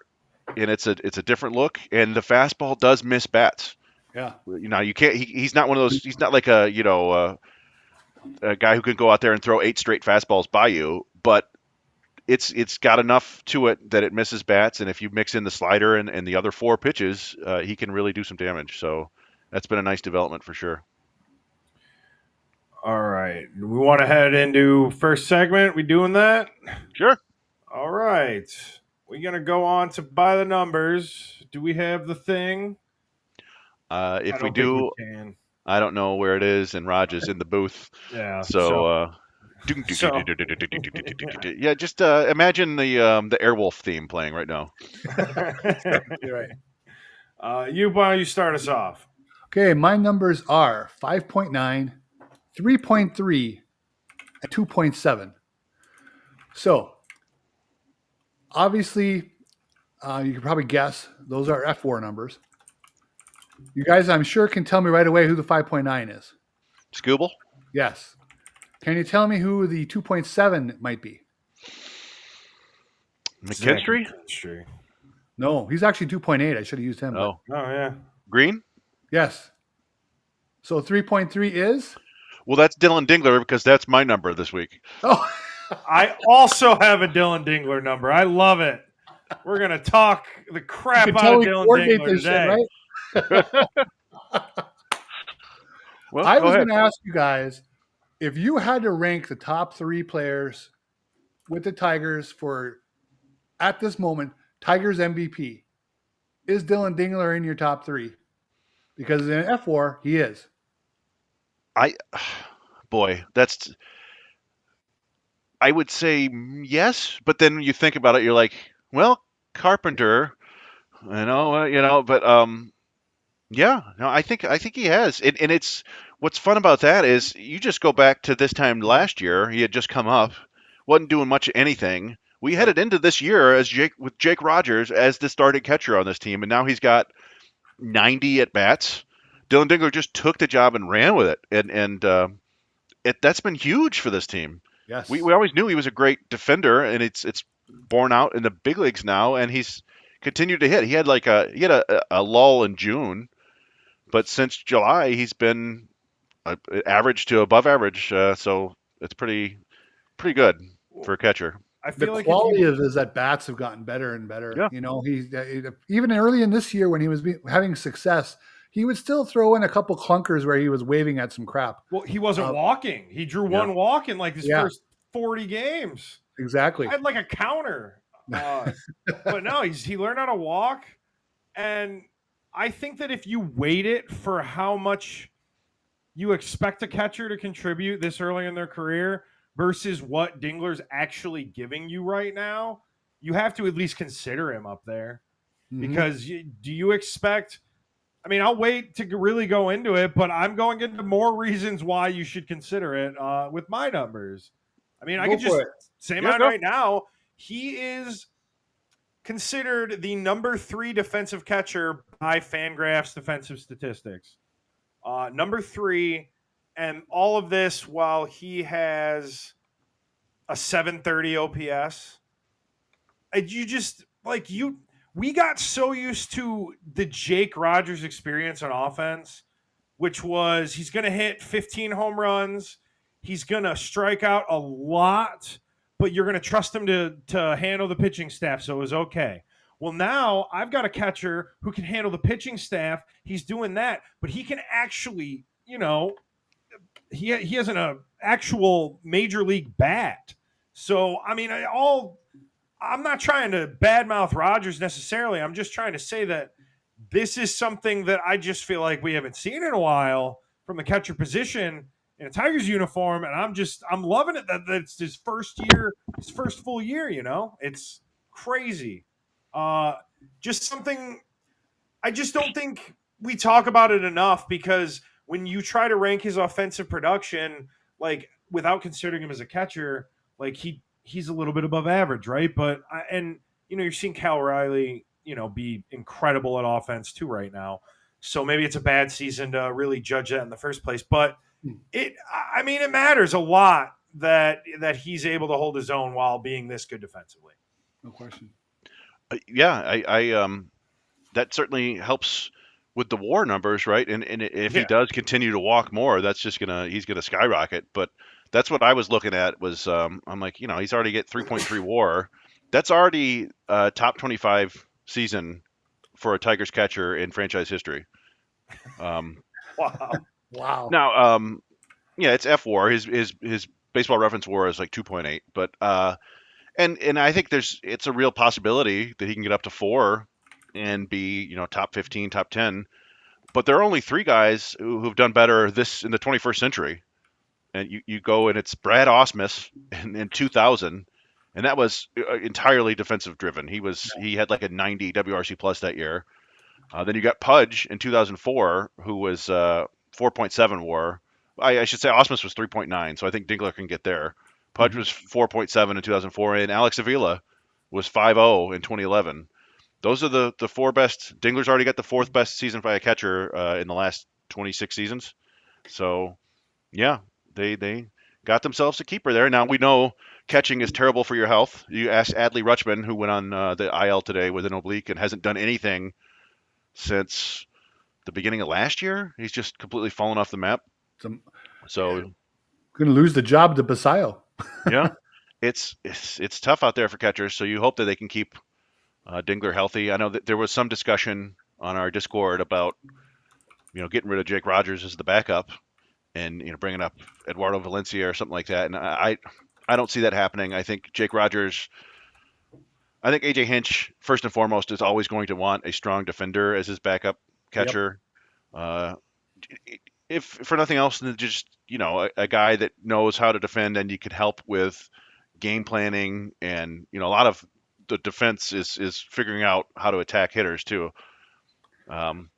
and it's a different look. And the fastball does miss bats. Yeah. You can't. He's not one of those. He's not like a guy who can go out there and throw 8 straight fastballs by you. But it's got enough to it that it misses bats, and if you mix in the slider and the other 4 pitches, he can really do some damage. So that's been a nice development for sure. All right. We want to head into first segment. We doing that? Sure. All right. We're going to go on to buy the numbers. Do we have the thing? I If we don't think do, we can. I don't know where it is, and Raj is in the booth. Yeah. So, So- yeah, just imagine the Airwolf theme playing right now. You're right. Why don't you start us off? Okay, my numbers are 5.9, 3.3, and 2.7. So, obviously, you can probably guess those are F4 numbers. You guys, I'm sure, can tell me right away who the 5.9 is. Scooble? Yes. Can you tell me who the 2.7 might be? McKinstry? McKinstry. No, he's actually 2.8. I should have used him. Oh, yeah. Green? Yes. So 3.3 is? Well, that's Dylan Dingler because that's my number this week. Oh, I also have a Dylan Dingler number. I love it. We're going to talk the crap you can out tell of we Dylan coordinate Dingler this today. shit, right? Well, I go was ahead. going to ask you guys if you had to rank the top 3 players with the Tigers for, at this moment, Tigers MVP, is Dylan Dingler in your top 3? Because in F4, he is. Boy, I would say yes, but then you think about it, you're like, well, Carpenter, but yeah, no, I think he has, and it's what's fun about that is you just go back to this time last year, he had just come up, wasn't doing much of anything. We headed into this year as Jake Rogers as the starting catcher on this team, and now he's got 90 at bats. Dylan Dingler just took the job and ran with it, and that's been huge for this team. Yes. We always knew he was a great defender, and it's borne out in the big leagues now, and he's continued to hit. He had a lull in June, but since July he's been average to above average. So it's pretty good for a catcher. I The feel like quality of his at bats have gotten better and better. Yeah. You know, even early in this year when he was having success, he would still throw in a couple clunkers where he was waving at some crap. well, he wasn't walking. He drew Yeah. one walk in like his Yeah. first 40 games. Exactly. I had like a counter. But no, he learned how to walk. And I think that if you weight it for how much you expect a catcher to contribute this early in their career versus what Dingler's actually giving you right now, you have to at least consider him up there. Mhm. Because do you expect? I mean, I'll wait to really go into it, but I'm going into more reasons why you should consider it with my numbers. I mean, I Go could just for it. say Yeah, mine go. right now. He is considered the number 3 defensive catcher by Fangraphs defensive statistics. Number 3, and all of this while he has a 730 OPS. And you just we got so used to the Jake Rogers experience on offense, which was he's going to hit 15 home runs, he's going to strike out a lot, but you're going to trust him to handle the pitching staff, so it was okay. Well, now I've got a catcher who can handle the pitching staff. He's doing that, but he can actually, he has an actual major league bat. So, I mean, I'm not trying to badmouth Rodgers necessarily. I'm just trying to say that this is something that I just feel like we haven't seen in a while from the catcher position in a Tigers uniform, and I'm loving it that it's his first full year. It's crazy. Just something I just don't think we talk about it enough, because when you try to rank his offensive production, like without considering him as a catcher, like he's a little bit above average, right? But you're seeing Cal Riley, be incredible at offense too right now. So maybe it's a bad season to really judge that in the first place. But it matters a lot that he's able to hold his own while being this good defensively. No question. I that certainly helps with the WAR numbers, right? And if he does continue to walk more, he's gonna skyrocket. But that's what I was looking at was I'm like, he's already get 3.3 WAR. That's already a top 25 season for a Tigers catcher in franchise history. Wow. Now, it's FWAR. His baseball reference WAR is like 2.8, but and I think it's a real possibility that he can get up to 4 and be top 15, top 10. But there are only 3 guys who've done better this in the 21st century. And you go and it's Brad Ausmus in 2000, and that was entirely defensive driven. He had like a 90 WRC plus that year. Then you got Pudge in 2004, who was 4.7 WAR. I should say Ausmus was 3.9, so I think Dingler can get there. Pudge was 4.7 in 2004, and Alex Avila was 5.0 in 2011. Those are the 4 best. Dingler's already got the 4th best season by a catcher in the last 26 seasons. So, yeah, they got themselves a keeper there. Now we know catching is terrible for your health. You ask Adley Rutschman, who went on the IL today with an oblique and hasn't done anything since the beginning of last year. He's just completely fallen off the map. So going to lose the job to Basayo. Yeah, it's tough out there for catchers. So you hope that they can keep Dingler healthy. I know that there was some discussion on our Discord about getting rid of Jake Rogers as the backup and bringing up Eduardo Valencia or something like that. And I don't see that happening. I think AJ Hinch first and foremost is always going to want a strong defender as his backup catcher. Yep. If for nothing else than just a guy that knows how to defend, and you could help with game planning, and a lot of the defense is figuring out how to attack hitters too. And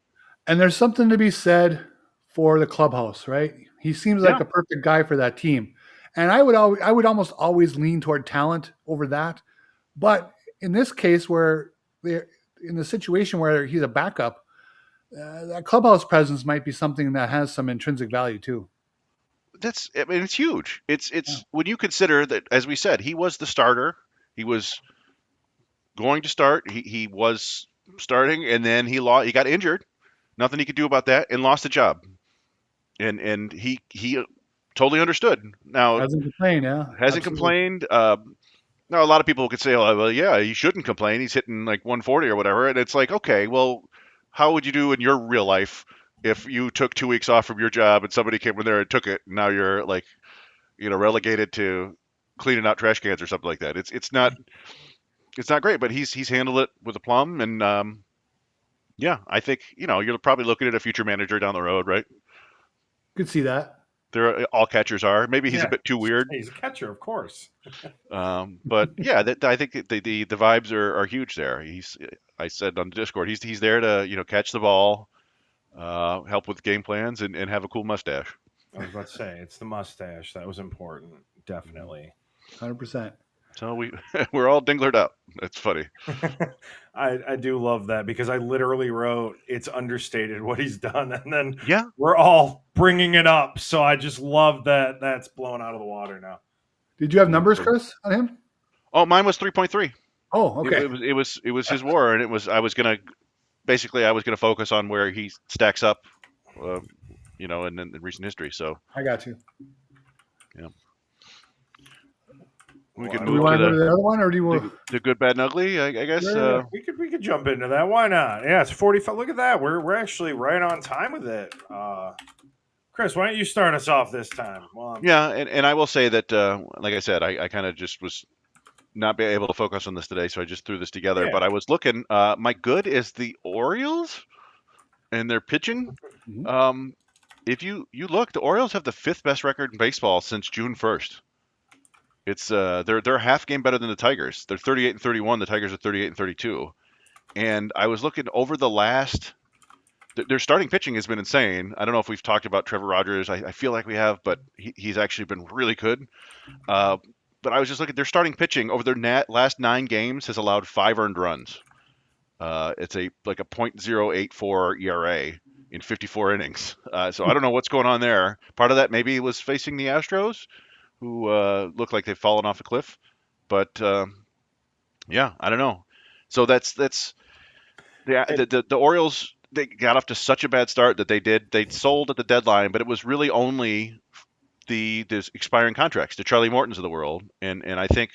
there's something to be said for the clubhouse, right? He seems like a perfect guy for that team. And I would almost always lean toward talent over that. But in this case, where they're in the situation where he's a backup, that clubhouse presence might be something that has some intrinsic value too. It's huge. It's when you consider that, as we said, he was the starter. He was going to start. He was starting, and then he got injured. Nothing he could do about that, and lost the job. And he totally understood. Now hasn't complained. Yeah, hasn't complained. Now a lot of people could say, "Oh, well, yeah, he shouldn't complain. He's hitting like 140 or whatever." And it's like, okay, well, how would you do in your real life if you took 2 weeks off from your job and somebody came in there and took it, and now you're like, relegated to cleaning out trash cans or something like that? It's not great, but he's handled it with aplomb, and I think you're probably looking at a future manager down the road, right? Could see that. All catchers are. Maybe he's a bit too weird. He's a catcher, of course. But yeah, I think the vibes are huge there. I said on the Discord, he's there to catch the ball, help with game plans, and have a cool mustache. I was about to say it's the mustache that was important, definitely. 100%. So we're all dinglered up. That's funny. I do love that, because I literally wrote it's understated what he's done, and then Yeah, we're all bringing it up. So I just love that that's blown out of the water now. Did you have numbers, Chris, on him? Oh, mine was 3.3. Oh, okay. It was his WAR, and I was gonna focus on where he stacks up, in recent history. So I got you. yeah, we Well, could Do we move want to to go to the other one, or do you want? the good, bad, and ugly. I guess. Yeah. we could jump into that. Why not? Yeah, it's 45. Look at that. We're actually right on time with it. Chris, why don't you start us off this time? Yeah, and I will say that, like I said, I kind of just was not be able to focus on this today, so I just threw this together. Yeah. But I was looking. My good is the Orioles and their pitching. Mhm. If you look, the Orioles have the 5th best record in baseball since June 1st. It's they're a half game better than the Tigers. They're 38 and 31. The Tigers are 38 and 32. And I was looking over the last. Their starting pitching has been insane. I don't know if we've talked about Trevor Rogers. I feel like we have, but he's actually been really good. Uh, but I was just looking. Their starting pitching over their last 9 games has allowed 5 earned runs. It's a .084 ERA in 54 innings. So I don't know what's going on there. Part of that maybe was facing the Astros, who look like they've fallen off a cliff. But yeah, I don't know. So that's the Orioles. They got off to such a bad start that they sold at the deadline, but it was really only the expiring contracts, the Charlie Mortons of the world, and I think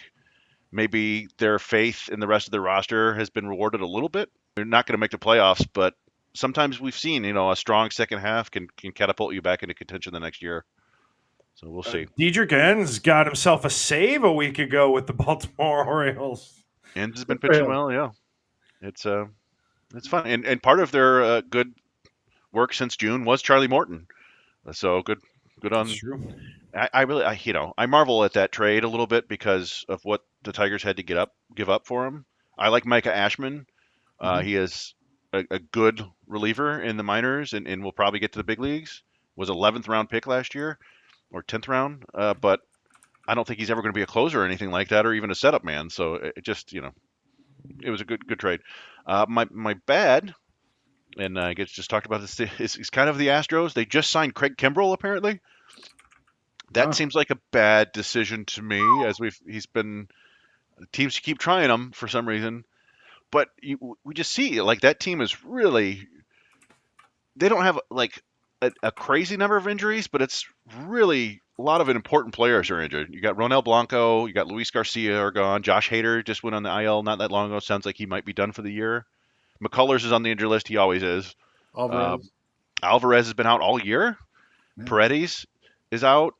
maybe their faith in the rest of the roster has been rewarded a little bit. They're not going to make the playoffs, but sometimes we've seen, a strong second half can catapult you back into contention the next year. So we'll see. Diedrich Enns got himself a save a week ago with the Baltimore Orioles. And has been pitching well, yeah. It's fun, and part of their good work since June was Charlie Morton. So good on. That's true. I marvel at that trade a little bit because of what the Tigers had to give up for him. I like Micah Ashman. He is a good reliever in the minors and will probably get to the big leagues. Was 11th round pick last year or 10th round, but I don't think he's ever going to be a closer or anything like that, or even a setup man. So it just it was a good trade. My bad, and I guess just talked about this, is kind of the Astros. They just signed Craig Kimbrell apparently. That seems like a bad decision to me, as he's been teams keep trying him for some reason, but we just see like that team is really, they don't have like a crazy number of injuries, but it's really a lot of important players are injured. You got Ronel Blanco, you got Luis Garcia are gone. Josh Hader just went on the IL not that long ago. Sounds like he might be done for the year. McCullers is on the injured list. He always is. Alvarez has been out all year. Yeah. Paredes is out.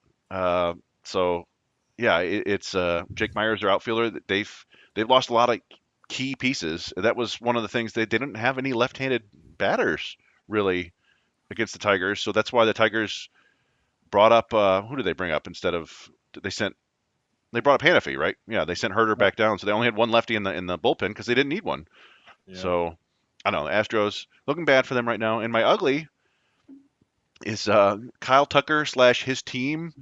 So yeah, it's Jake Myers, their outfielder. They've lost a lot of key pieces. That was one of the things. They didn't have any left-handed batters really against the Tigers, so that's why the Tigers brought up who did they bring up instead of they brought up Hannafy, right? Yeah, they sent Herder back down, so they only had one lefty in the bullpen because they didn't need one. Yeah. So I don't know. The Astros looking bad for them right now, and my ugly is Kyle Tucker / his team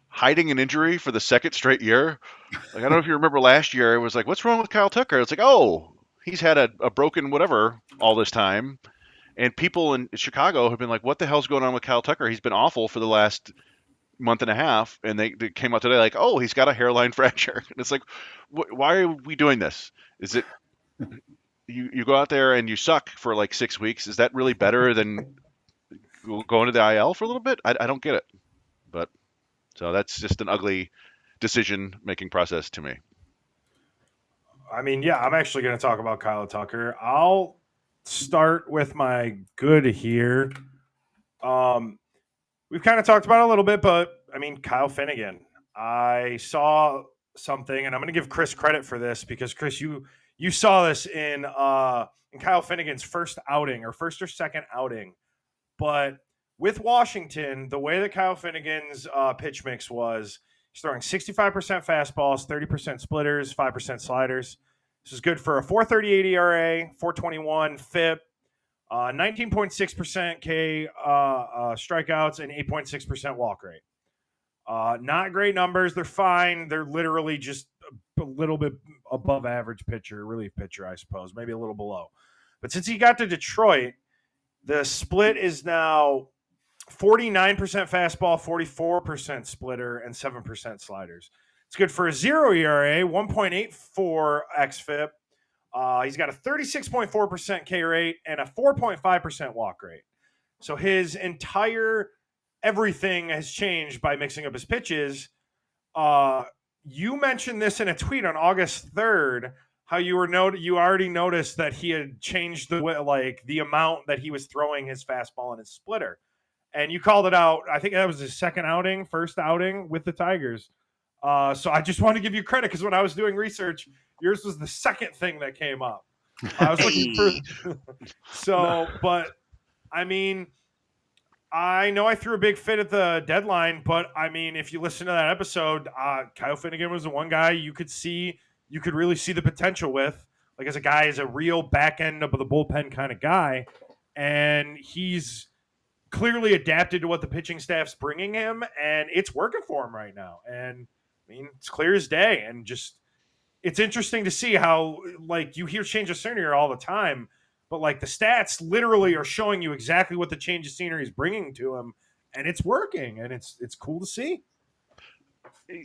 hiding an injury for the second straight year. Like, I don't know if you remember last year, it was like, what's wrong with Kyle Tucker? It's like, oh, he's had a broken whatever all this time. And people in Chicago have been like, what the hell's going on with Kyle Tucker? He's been awful for the last month and a half. And they came out today like, oh, he's got a hairline fracture. And it's like, why are we doing this? Is it you go out there and you suck for like 6 weeks? Is that really better than going to the IL for a little bit? I don't get it. But so that's just an ugly decision-making process to me. I mean, yeah, I'm actually going to talk about Kyle Tucker. I'll start with my good here. We've kind of talked about it a little bit, but I mean, Kyle Finnegan. I saw something, and I'm going to give Chris credit for this because Chris, you saw this in Kyle Finnegan's first outing or first or second outing, but with Washington, the way that Kyle Finnegan's pitch mix was, he's throwing 65% fastballs, 30% splitters, 5% sliders. This is good for a 4.38 ERA, 4.21 FIP, 19.6% K strikeouts, and 8.6% walk rate. Not great numbers. They're fine. They're literally just a little bit above average pitcher, relief pitcher, I suppose, maybe a little below. But since he got to Detroit, the split is now 49% fastball, 44% splitter, and 7% sliders. It's good for a 0 ERA, 1.84 xFIP. He's got a 36.4% K rate and a 4.5% walk rate. So his entire everything has changed by mixing up his pitches. You mentioned this in a tweet on August 3rd, how you already noticed that he had changed the amount that he was throwing his fastball and his splitter. And you called it out. I think that was his first outing with the Tigers. So I just want to give you credit because when I was doing research, yours was the second thing that came up. I was looking for but I mean, I know I threw a big fit at the deadline, but I mean, if you listen to that episode, Kyle Finnegan was the one guy you could really see the potential with, like as a real back end of the bullpen kind of guy. And he's clearly adapted to what the pitching staff's bringing him, and it's working for him right now. And I mean, it's clear as day. And just, it's interesting to see how, like, you hear change of scenery all the time, but like the stats literally are showing you exactly what the change of scenery is bringing to him, and it's working, and it's cool to see.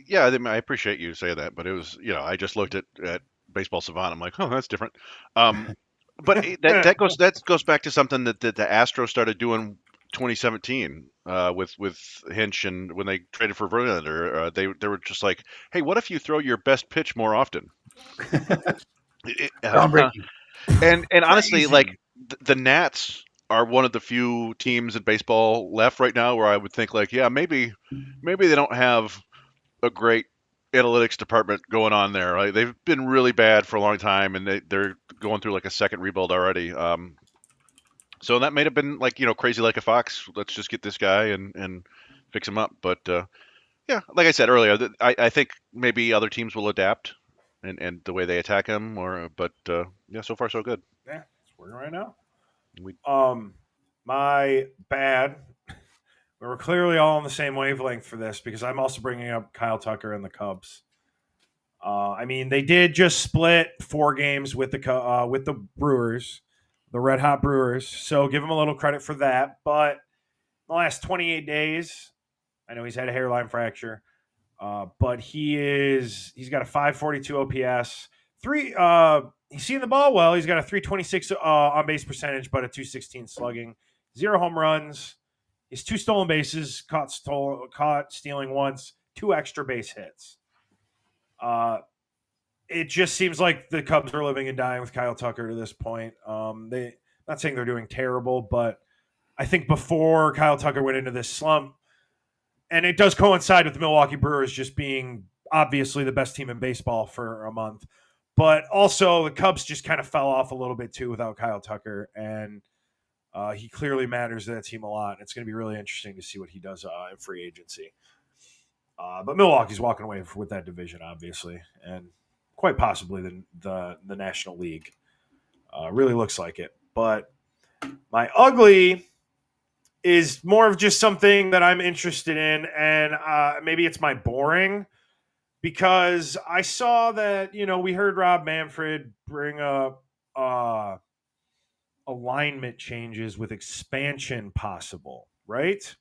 Yeah, I appreciate you saying that, but it was, I just looked at Baseball Savant. I'm like, oh, that's different. But that goes back to something that the Astros started doing 2017 with Hinch, and when they traded for Verlander, they were just like, hey, what if you throw your best pitch more often? And honestly, like the Nats are one of the few teams in baseball left right now where I would think like, yeah, maybe they don't have a great analytics department going on there. Right? They've been really bad for a long time, and they're going through like a second rebuild already. So that may have been like, crazy like a fox. Let's just get this guy and fix him up. But yeah, like I said earlier, I think maybe other teams will adapt and the way they attack him. But yeah, so far so good. Yeah, it's working right now. My bad. We were clearly all on the same wavelength for this because I'm also bringing up Kyle Tucker and the Cubs. I mean, they did just split 4 games with the Brewers, the Red Hot Brewers. So give him a little credit for that. But in the last 28 days, I know he's had a hairline fracture, but he's got a 542 OPS. He's seeing the ball well. He's got a 326 on base percentage, but a 216 slugging. 0 home runs. He's 2 stolen bases, caught stealing once, 2 extra base hits. It just seems like the Cubs are living and dying with Kyle Tucker to this point. Not saying they're doing terrible, but I think before Kyle Tucker went into this slump, and it does coincide with the Milwaukee Brewers just being obviously the best team in baseball for a month, but also the Cubs just kind of fell off a little bit too without Kyle Tucker, and he clearly matters to that team a lot. It's going to be really interesting to see what he does in free agency. But Milwaukee's walking away with that division, obviously, and quite possibly the National League. Really looks like it. But my ugly is more of just something that I'm interested in, and maybe it's my boring, because I saw that, we heard Rob Manfred bring up alignment changes with expansion possible, right?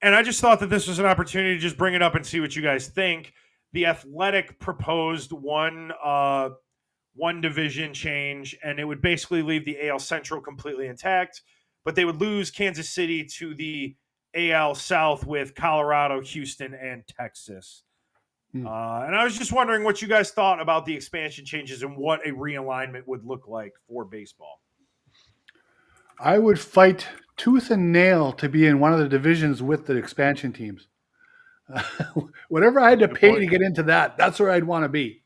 And I just thought that this was an opportunity to just bring it up and see what you guys think. The Athletic proposed one division change, and it would basically leave the AL Central completely intact, but they would lose Kansas City to the AL South with Colorado, Houston, and Texas. And I was just wondering what you guys thought about the expansion changes and what a realignment would look like for baseball. I would fight tooth and nail to be in one of the divisions with the expansion teams. Whatever I had to pay to get into that's where I'd want to be.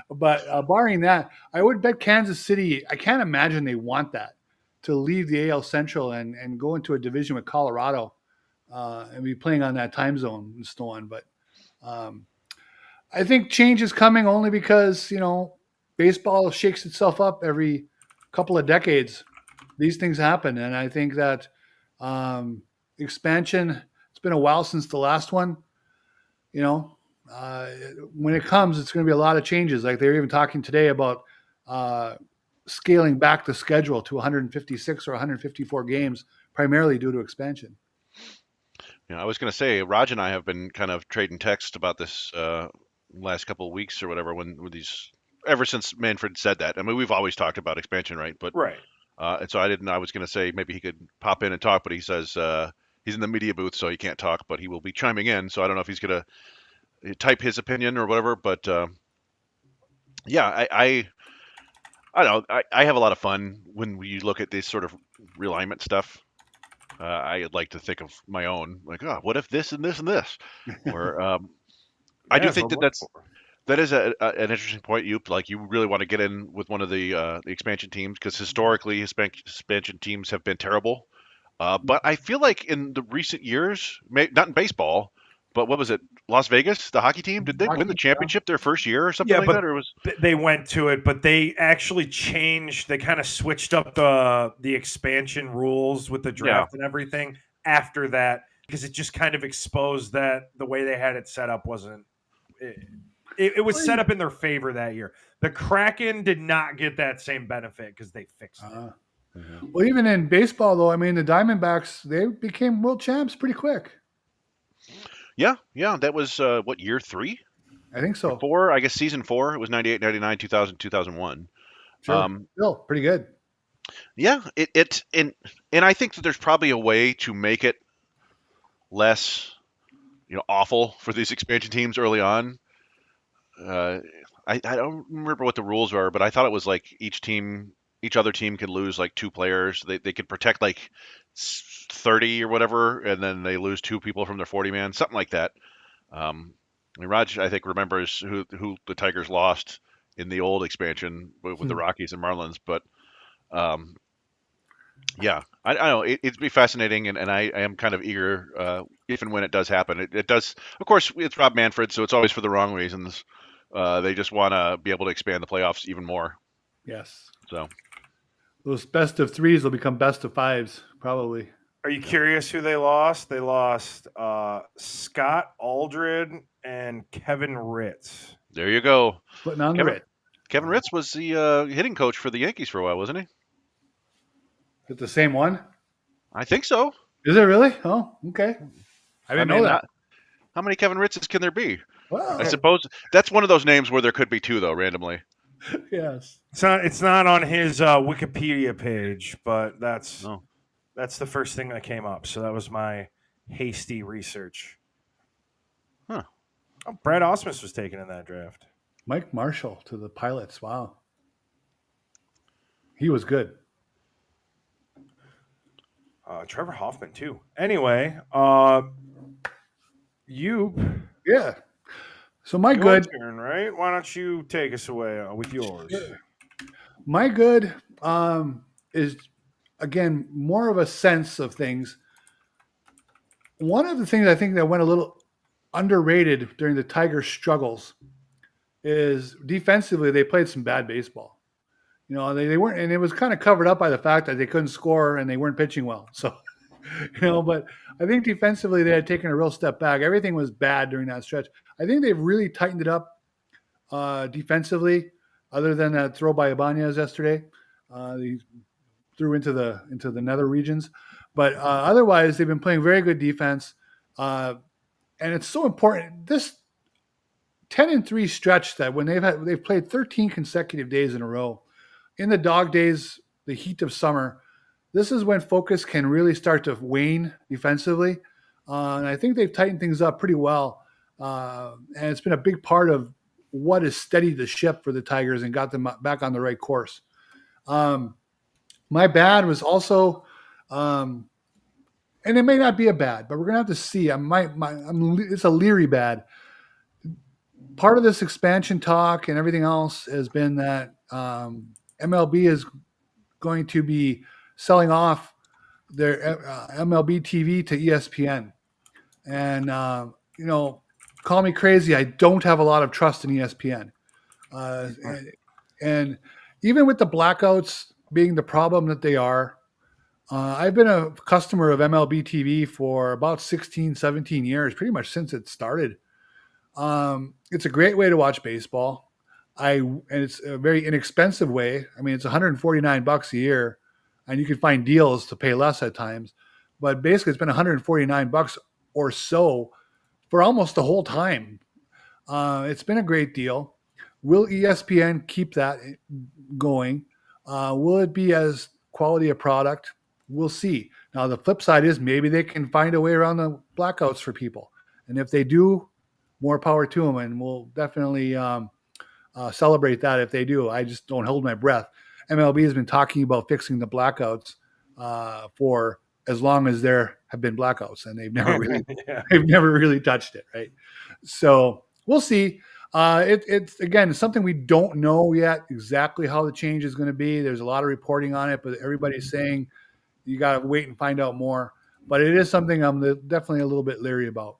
But barring that, I would bet Kansas City. I can't imagine they want that, to leave the AL Central and go into a division with Colorado and be playing on that time zone and so on. But I think change is coming only because, baseball shakes itself up every couple of decades. These things happen. And I think that expansion, it's been a while since the last one. When it comes, it's going to be a lot of changes. Like they're even talking today about scaling back the schedule to 156 or 154 games, primarily due to expansion. I was going to say, Raj and I have been kind of trading texts about this last couple of weeks or whatever. When these, ever since Manfred said that. I mean, we've always talked about expansion, right? But Right. and so I didn't. I was going to say maybe he could pop in and talk, but he says he's in the media booth, so he can't talk. But he will be chiming in. So I don't know if he's going to type his opinion or whatever. But yeah, I don't know. I have a lot of fun when we look at this sort of realignment stuff. I like to think of my own, like, oh, what if this and this and this? Or I do That's think what I'm that looking for. that is an interesting point. You really want to get in with one of the expansion teams because historically expansion teams have been terrible. But I feel like in the recent years, not in baseball, but what was it? Las Vegas, the hockey team, did they win the Hockey, championship their first year or something Yeah, like but that? Or was they went to it, but they actually changed. They kind of switched up the expansion rules with the draft and everything after that because it just kind of exposed that the way they had it set up wasn't. It was set up in their favor that year. The Kraken did not get that same benefit because they fixed it. Well, even in baseball, though, I mean, the Diamondbacks, they became world champs pretty quick. Yeah, that was what, year 3? I think so. 4, I guess season 4. It was 98, 99, 2000, 2001. Sure. Still pretty good. Yeah, and I think that there's probably a way to make it less, awful for these expansion teams early on. I don't remember what the rules were, but I thought it was like each other team could lose like 2 players. They could protect like 30 or whatever, and then they lose 2 people from their 40 man, something like that. I mean, Raj, I think, remembers who the Tigers lost in the old expansion with the Rockies and Marlins, but yeah, I know it'd be fascinating, and I am kind of eager if and when it does happen. It does, of course, it's Rob Manfred, so it's always for the wrong reasons. They just want to be able to expand the playoffs even more. Yes. So Those best of 3s will become best of 5s, probably. Are you curious who they lost? They lost Scott Aldred and Kevin Ritz. there you go. Putting on the red. Kevin Ritz was the hitting coach for the Yankees for a while, wasn't he? Is it the same one? I think so. Is it really? Oh, okay. I didn't know that. How many Kevin Ritzes can there be? Wow. I suppose that's one of those names where there could be 2, though, randomly. Yes. It's not on his Wikipedia page, but that's the first thing that came up. So that was my hasty research. Huh. Oh, Brad Ausmus was taken in that draft. Mike Marshall to the Pilots. Wow. He was good. Trevor Hoffman too. Anyway, you. Yeah. So my good. Turn, right? Why don't you take us away with yours? Yeah. My good is, again, more of a sense of things. One of the things I think that went a little underrated during the Tigers' struggles is defensively they played some bad baseball. They weren't, and it was kind of covered up by the fact that they couldn't score and they weren't pitching well. So, but I think defensively they had taken a real step back. Everything was bad during that stretch. I think they've really tightened it up defensively, other than that throw by Ibanez yesterday. He threw into the nether regions. But otherwise, they've been playing very good defense. And it's so important. This 10-3 stretch that when they've played 13 consecutive days in a row, in the dog days, the heat of summer, this is when focus can really start to wane defensively. And I think they've tightened things up pretty well. And it's been a big part of what has steadied the ship for the Tigers and got them back on the right course. My bad was also, and it may not be a bad, but we're gonna have to see. It's a leery bad. Part of this expansion talk and everything else has been that MLB is going to be selling off their MLB TV to ESPN. And, call me crazy. I don't have a lot of trust in ESPN. And even with the blackouts being the problem that they are, I've been a customer of MLB TV for about 16, 17 years, pretty much since it started. It's a great way to watch baseball. And it's a very inexpensive way. I mean, it's $149 a year, and you can find deals to pay less at times. But basically, it's been $149 or so for almost the whole time. It's been a great deal. Will ESPN keep that going? Will it be as quality a product? We'll see. Now, the flip side is maybe they can find a way around the blackouts for people. And if they do, more power to them. And we'll definitely celebrate that if they do. I just don't hold my breath. MLB has been talking about fixing the blackouts for as long as there have been blackouts, and they've never really they've never really touched it, right? So we'll see. It's again something we don't know yet exactly how the change is going to be. There's a lot of reporting on it, but everybody's saying you got to wait and find out more. But it is something I'm definitely a little bit leery about.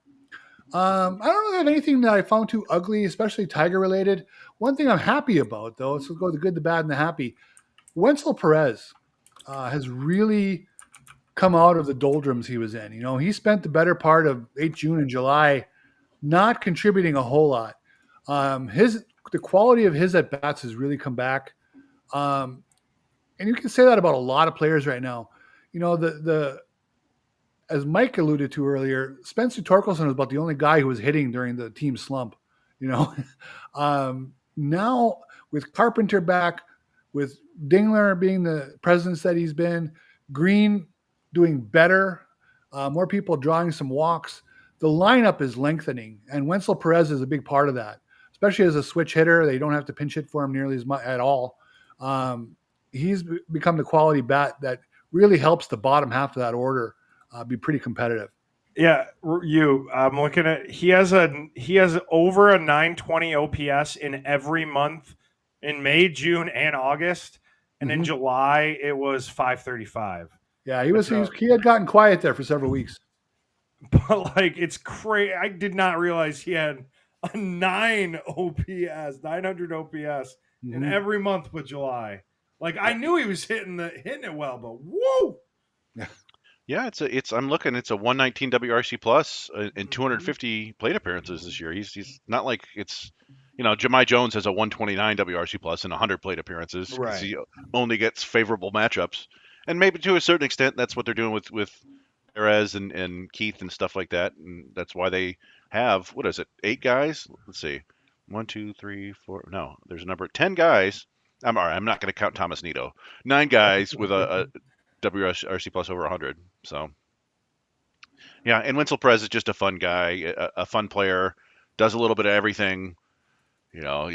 I don't really have anything that I found too ugly, especially Tiger related. One thing I'm happy about, though, let's go the good, the bad, and the happy. Wenzel Perez has really come out of the doldrums he was in. You know, he spent the better part of late June and July not contributing a whole lot. The quality of his at bats has really come back, and you can say that about a lot of players right now. You know, the as Mike alluded to earlier, Spencer Torkelson was about the only guy who was hitting during the team slump. You know, now with Carpenter back, with Dingler being the presence that he's been, Green doing better, more people drawing some walks, the lineup is lengthening, and Wenzel Perez is a big part of that. Especially as a switch hitter, they don't have to pinch hit for him nearly as much at all. He's become the quality bat that really helps the bottom half of that order be pretty competitive. Yeah, I'm looking at he has over a 920 OPS in every month in May, June, and August, and in July it was 535. Yeah, he had gotten quiet there for several weeks. But like it's crazy. I did not realize he had a 900 OPS in every month but July. Like I knew he was hitting it well, but whoa. Yeah, I'm looking. It's a 119 WRC plus and 250 plate appearances this year. He's not like it's, you know, Jahmai Jones has a 129 WRC plus and 100 plate appearances because he only gets favorable matchups, and maybe to a certain extent that's what they're doing with Perez and Keith and stuff like that, and that's why they have 8 guys? Let's see, 1, 2, 3, 4. No, there's a number 10 guys. I'm all right. I'm not going to count Thomas Nito. 9 guys with a WRC plus over 100. So, yeah, and Wenzel Perez is just a fun guy, a fun player, does a little bit of everything. You know,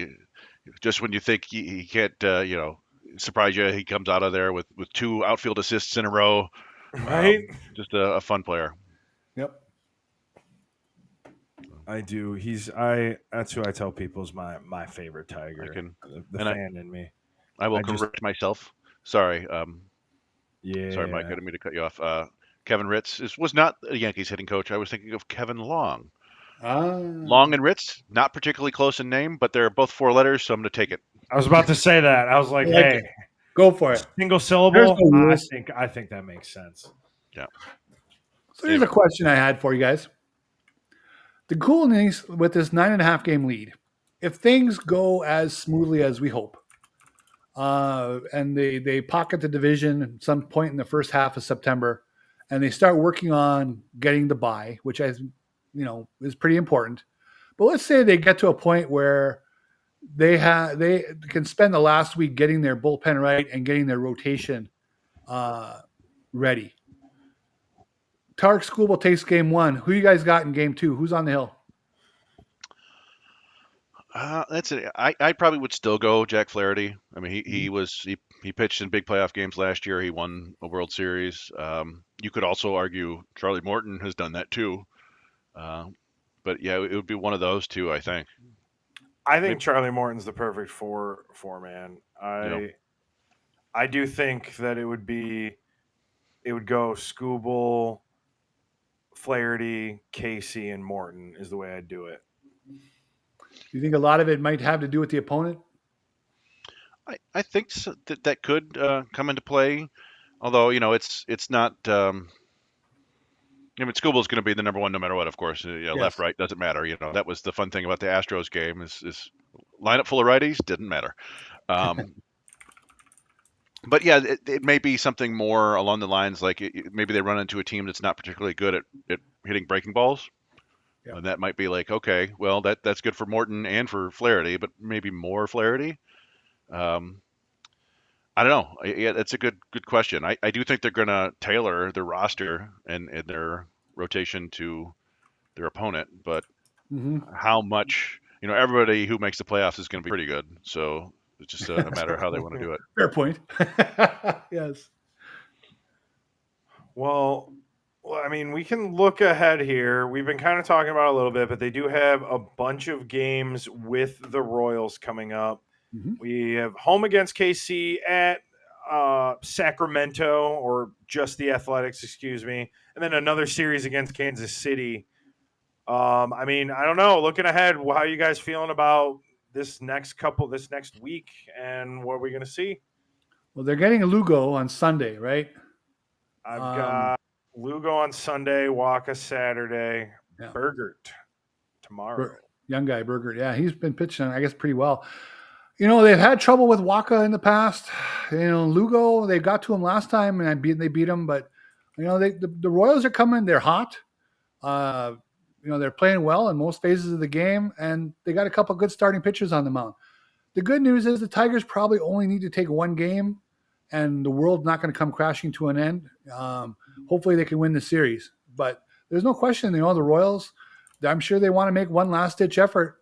just when you think he can't, surprise you, he comes out of there with 2 outfield assists in a row. Right? Just a fun player. Yep. I do. That's who I tell people is my favorite Tiger. The fan in me. I will correct myself. Sorry. Yeah. Sorry, Mike. I didn't mean to cut you off. Kevin Ritz was not a Yankees hitting coach. I was thinking of Kevin Long. Long and Ritz, not particularly close in name, but they're both 4 letters, so I'm going to take it. I was about to say that. I was like, hey, go for it. Single syllable. I think that makes sense. Yeah. So here's a question I had for you guys. The coolness with this 9.5 game lead, if things go as smoothly as we hope, and they pocket the division at some point in the first half of September, and they start working on getting the bye, which is pretty important. But let's say they get to a point where they can spend the last week getting their bullpen right and getting their rotation ready. Tarek Skubal takes game 1. Who you guys got in game 2? Who's on the hill? That's it. I probably would still go Jack Flaherty. I mean, he pitched in big playoff games last year. He won a World Series. You could also argue Charlie Morton has done that too. But yeah, it would be one of those two, I think. I think Charlie Morton's the perfect four man. I do think that it would go Skubal, Flaherty, Casey, and Morton is the way I'd do it. You think a lot of it might have to do with the opponent? I think so, that could come into play. Although, it's not. Skubal's going to be the number 1 no matter what, of course. Yes. Left, right, doesn't matter. That was the fun thing about the Astros game is lineup full of righties, didn't matter. But yeah, it may be something more along the lines like maybe they run into a team that's not particularly good at hitting breaking balls. Yeah. And that might be like, okay, well, that's good for Morton and for Flaherty, but maybe more Flaherty. Um, I don't know. Yeah, that's a good question. I do think they're going to tailor their roster and their rotation to their opponent, but Mm-hmm. how much, everybody who makes the playoffs is going to be pretty good. So it's just a matter of how they want to do it. Fair point. Yes. Well, I mean, we can look ahead here. We've been kind of talking about it a little bit, but they do have a bunch of games with the Royals coming up. Mm-hmm. We have home against KC at Sacramento, or just the Athletics, excuse me, and then another series against Kansas City. I mean, I don't know. Looking ahead, how are you guys feeling about this next week, and what are we going to see? Well, they're getting a Lugo on Sunday, right? I've got Lugo on Sunday, Waka Saturday, Yeah. Bergert tomorrow. Young guy, Berger. Yeah, he's been pitching, I guess, pretty well. They've had trouble with Waka in the past. Lugo, they got to him last time, and they beat him. But the Royals are coming. They're hot. They're playing well in most phases of the game, and they got a couple good starting pitchers on the mound. The good news is the Tigers probably only need to take one game, and the world's not going to come crashing to an end. Hopefully, they can win the series. But there's no question, the Royals, I'm sure they want to make one last-ditch effort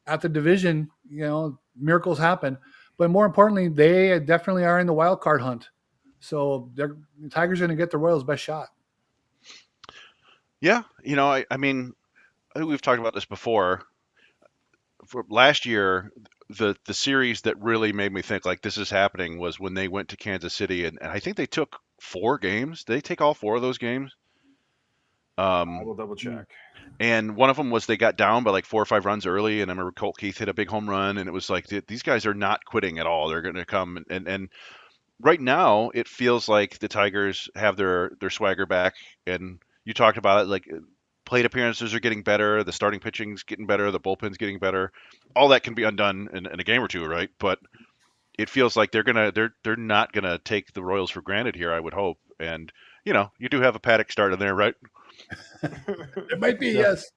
at the division. Miracles happen. But more importantly, they definitely are in the wild card hunt. So the Tigers are going to get the Royals' best shot. Yeah, I mean, I think we've talked about this before. For last year, the series that really made me think like this is happening was when they went to Kansas City, and I think they took 4 games. Did they take all 4 of those games? I will double check. And one of them was they got down by like 4 or 5 runs early, and I remember Colt Keith hit a big home run, and it was like these guys are not quitting at all. They're going to come and right now it feels like the Tigers have their swagger back, and you talked about it like plate appearances are getting better, the starting pitching's getting better, the bullpen's getting better. All that can be undone in a game or two, right? But it feels like they're not gonna take the Royals for granted here. I would hope, and you do have a Paddock start in there, right? It might be, yes.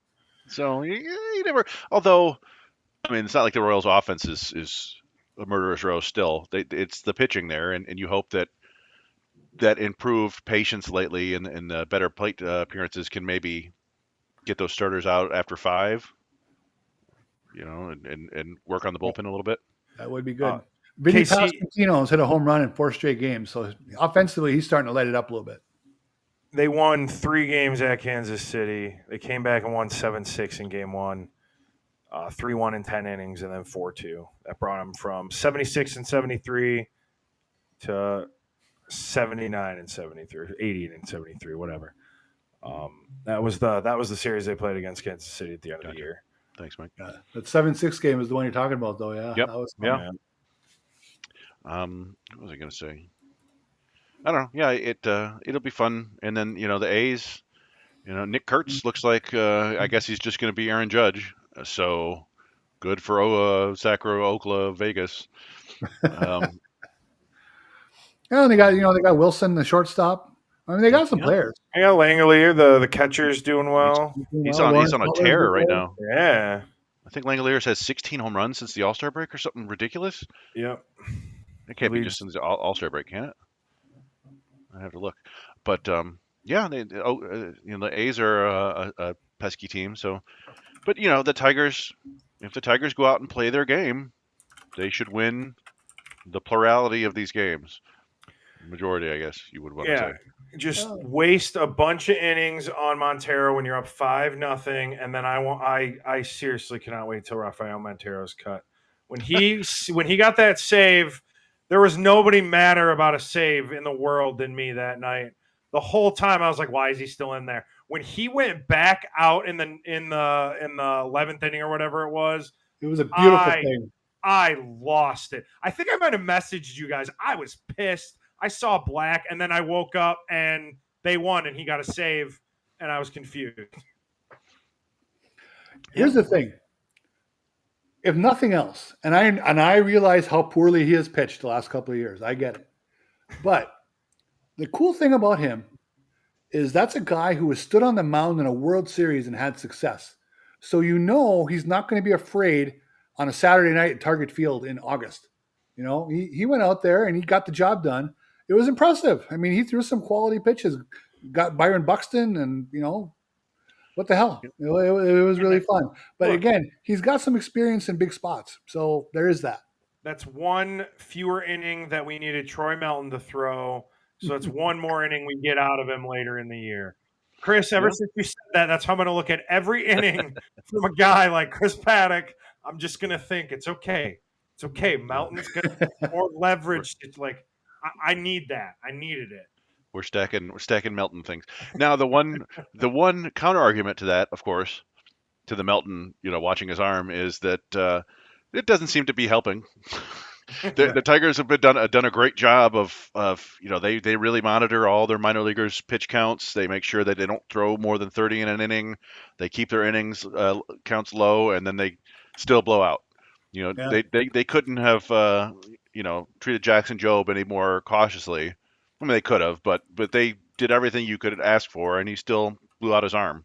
So you never. Although I mean, it's not like the Royals' offense is a murderous row. Still, it's the pitching there, and you hope that improved patience lately and the better plate appearances can maybe get those starters out after 5. And work on the bullpen a little bit. That would be good. Vinny Pasquantino's hit a home run in 4 straight games. So offensively, he's starting to light it up a little bit. They won 3 games at Kansas City. They came back and won 7-6 in game 1, 3-1 in 10 innings, and then 4-2. That brought them from 76 and 73 to 79 and 73, 80 and 73, whatever. That was the series they played against Kansas City at the end of the year. Thanks, Mike. That 7-6 game is the one you're talking about, though. Yeah. Yep. That was fun. Yeah. What was I going to say? I don't know. Yeah, it'll be fun. And then the A's. Nick Kurtz looks like I guess he's just going to be Aaron Judge. So good for Sacramento, Oakland, Vegas. Yeah, they got Wilson, the shortstop. I mean, they got some players. I got Langolier, the catcher's doing well. He's on a tear right now. Yeah. I think Langolier has 16 home runs since the All-Star break or something ridiculous. Yep. It can't be just since the All-Star break, can it? I have to look. But yeah, the A's are a pesky team. So, but the Tigers, if the Tigers go out and play their game, they should win the plurality of these games. Majority, I guess you would want to say. Just waste a bunch of innings on Montero when you're up 5-0, and then I seriously cannot wait till Rafael Montero's cut. When he got that save, there was nobody madder about a save in the world than me that night. The whole time I was like, why is he still in there? When he went back out in the 11th inning or whatever it was a beautiful thing. I lost it. I think I might have messaged you guys. I was pissed. I saw black, and then I woke up, and they won, and he got a save, and I was confused. Here's the thing. If nothing else, and I realize how poorly he has pitched the last couple of years. I get it. But the cool thing about him is that's a guy who has stood on the mound in a World Series and had success. So he's not going to be afraid on a Saturday night at Target Field in August. He went out there and he got the job done. It was impressive. I mean, he threw some quality pitches, got Byron Buxton, and what the hell? It was really fun. But Look, again, he's got some experience in big spots, so there is that. that's one fewer inning that we needed Troy Melton to throw. So it's one more inning we get out of him later in the year. Chris, ever since you said that, that's how I'm going to look at every inning from a guy like Chris Paddock. I'm just going to think it's okay. It's okay. Melton's going to more leverage. It's like I need that. I needed it. We're stacking Melton things. Now the one counter argument to that, of course, to the Melton, watching his arm is that it doesn't seem to be helping. The Tigers have done a great job of they really monitor all their minor leaguers' pitch counts. They make sure that they don't throw more than 30 in an inning. They keep their innings counts low, and then they still blow out. They couldn't have treated Jackson Jobe any more cautiously. I mean, they could have, but they did everything you could ask for, and he still blew out his arm.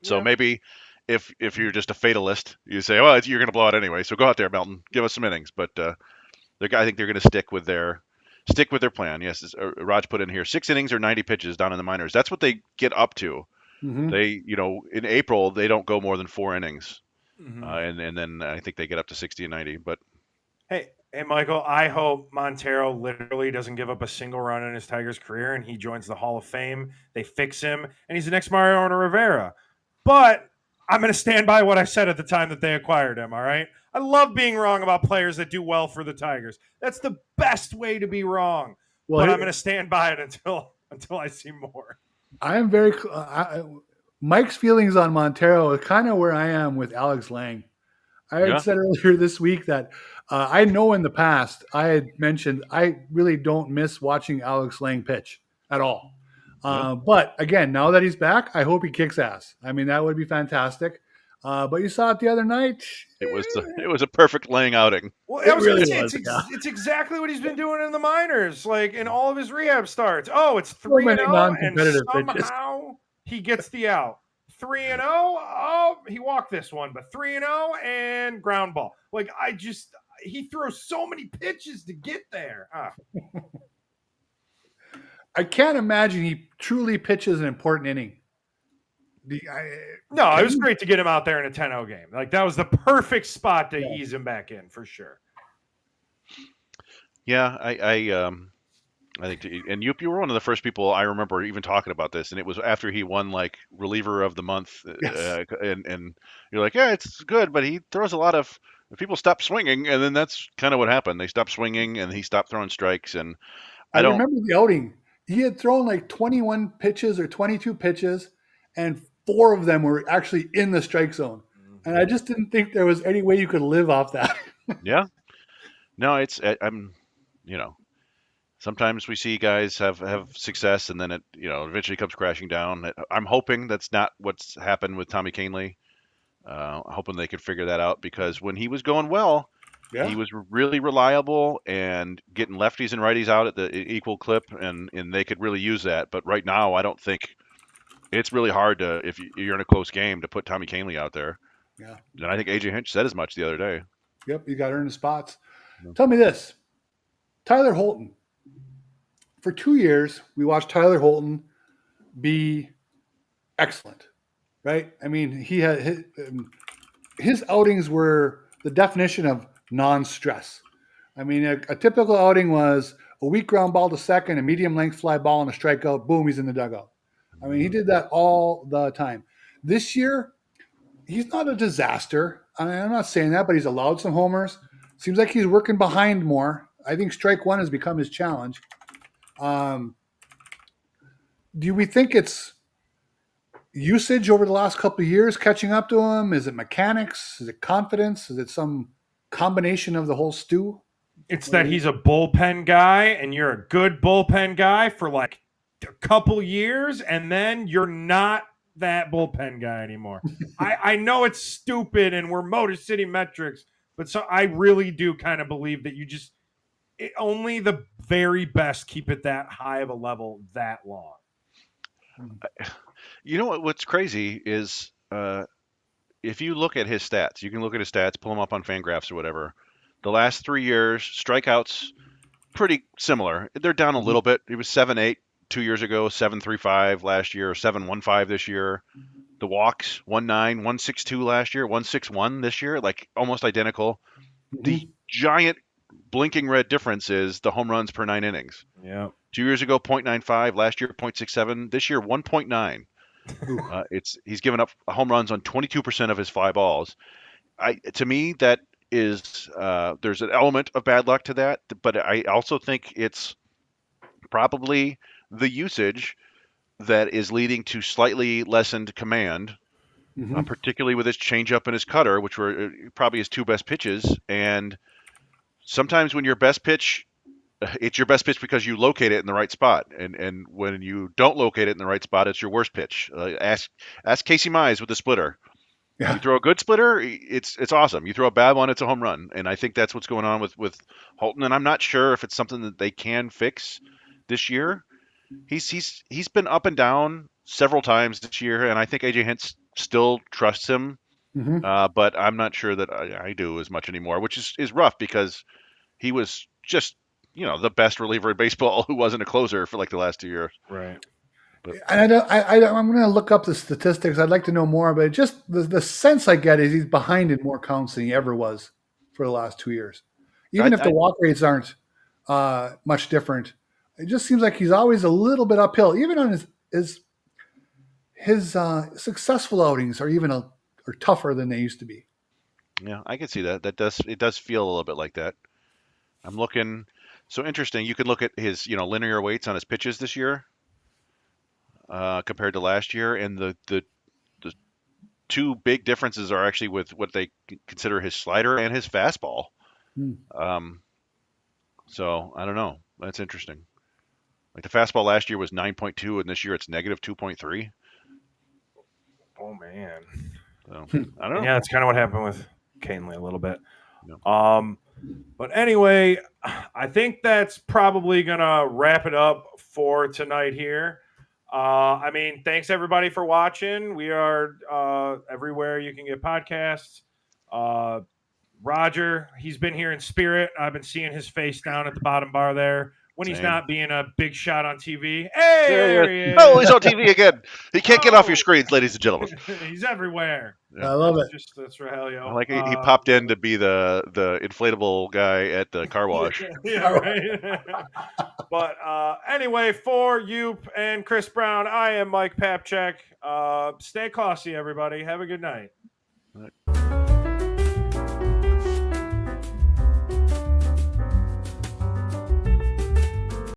So maybe if you're just a fatalist, you say, well, you're going to blow out anyway. So go out there, Melton, give us some innings. But I think they're going to stick with their plan. Yes, Raj put in here 6 innings or 90 pitches down in the minors. That's what they get up to. Mm-hmm. They, in April, they don't go more than 4 innings. Mm-hmm. And then I think they get up to 60 and 90. But hey, Michael, I hope Montero literally doesn't give up a single run in his Tigers career and he joins the Hall of Fame. They fix him and he's the next Mariano Rivera. But I'm going to stand by what I said at the time that they acquired him, all right? I love being wrong about players that do well for the Tigers. That's the best way to be wrong. Well, but I'm going to stand by it until I see more. I am very Mike's feelings on Montero is kind of where I am with Alex Lang. I had said earlier this week that I know in the past I had mentioned I really don't miss watching Alex Lang pitch at all. But again, now that he's back, I hope he kicks ass. I mean, that would be fantastic. But you saw it the other night. It was a perfect Lang outing. Well, it's exactly what he's been doing in the minors, like in all of his rehab starts. Oh, it's 3-0, and somehow he gets the out. 3-0. Oh, he walked this one, but 3-0 and ground ball. Like he throws so many pitches to get there. I can't imagine he truly pitches an important inning. No, it was great to get him out there in a 10-0 game. Like that was the perfect spot to ease him back in for sure. Yeah, I think, and you were one of the first people I remember even talking about this, and it was after he won like reliever of the month, and you're like, yeah, it's good, but he throws a lot of people stop swinging, and then that's kind of what happened. They stopped swinging, and he stopped throwing strikes, and I don't remember the outing. He had thrown like 21 pitches or 22 pitches, and 4 of them were actually in the strike zone, and I just didn't think there was any way you could live off that. Yeah, no, sometimes we see guys have success and then it eventually comes crashing down. I'm hoping that's not what's happened with Tommy Kahnle. Hoping they could figure that out because when he was going well, he was really reliable and getting lefties and righties out at the equal clip, and they could really use that. But right now, I don't think it's really hard to, if you're in a close game, to put Tommy Kahnle out there. Yeah, and I think AJ Hinch said as much the other day. Yep, you got to earn the spots. Tell me this, Tyler Holton. For 2 years, we watched Tyler Holton be excellent, right? I mean, he had his outings were the definition of non-stress. I mean, a typical outing was a weak ground ball to second, a medium length fly ball, and a strikeout. Boom, he's in the dugout. I mean, he did that all the time. This year, he's not a disaster. I mean, I'm not saying that, but he's allowed some homers. Seems like he's working behind more. I think strike one has become his challenge. Do we think it's usage over the last couple of years catching up to him? Is it mechanics? Is it confidence? Is it some combination of the whole stew? It's that he's a bullpen guy and you're a good bullpen guy for like a couple years and then you're not that bullpen guy anymore. I know it's stupid and we're Motor City metrics, but so I really do kind of believe that only the very best keep it that high of a level that long. You know what's crazy is if you look at his stats, you can look at his stats, pull them up on Fangraphs or whatever. The last 3 years, strikeouts pretty similar. They're down a little bit. He was 7.8 2 years ago, 7.35 last year, 7.15 this year. The walks 1.9, 1.62 last year, 1.61 this year, like almost identical. The giant blinking red difference is the home runs per 9 innings. Yeah. 2 years ago, 0.95. Last year, 0.67. This year, 1.9. He's given up home runs on 22% of his fly balls. To me, that is there's an element of bad luck to that, but I also think it's probably the usage that is leading to slightly lessened command, particularly with his changeup and his cutter, which were probably his two best pitches. And sometimes when your best pitch, it's your best pitch because you locate it in the right spot, and when you don't locate it in the right spot, it's your worst pitch. Ask Casey Mize with the splitter. Yeah. You throw a good splitter, it's awesome. You throw a bad one, it's a home run. And I think that's what's going on with Holton. And I'm not sure if it's something that they can fix this year. He's been up and down several times this year, and I think AJ Hinch still trusts him. But I'm not sure that I do as much anymore, which is rough because he was just the best reliever in baseball who wasn't a closer for like the last 2 years. Right. And I'm going to look up the statistics. I'd like to know more, but just the sense I get is he's behind in more counts than he ever was for the last 2 years. Even if the walk rates aren't much different, it just seems like he's always a little bit uphill. Even on his successful outings are tougher than they used to be. Yeah, I can see that. It does feel a little bit like that. I'm looking. So interesting. You can look at his linear weights on his pitches this year. Compared to last year, and the two big differences are actually with what they consider his slider and his fastball. So I don't know. That's interesting. Like the fastball last year was 9.2, and this year it's negative 2.3. Oh man. So I don't know. Yeah, that's kind of what happened with Canely a little bit. Yeah. But anyway, I think that's probably gonna wrap it up for tonight here. I mean, thanks everybody for watching. We are everywhere you can get podcasts. Roger, he's been here in spirit. I've been seeing his face down at the bottom bar there when he's not being a big shot on TV. Hey, there he is. Oh, he's on TV again. He can't get off your screens, ladies and gentlemen. He's everywhere. Yeah. I love it. That's Rogelio. Like he popped in to be the inflatable guy at the car wash. Yeah, right. But anyway, for you and Chris Brown, I am Mike Papchek. Stay classy, everybody. Have a good night.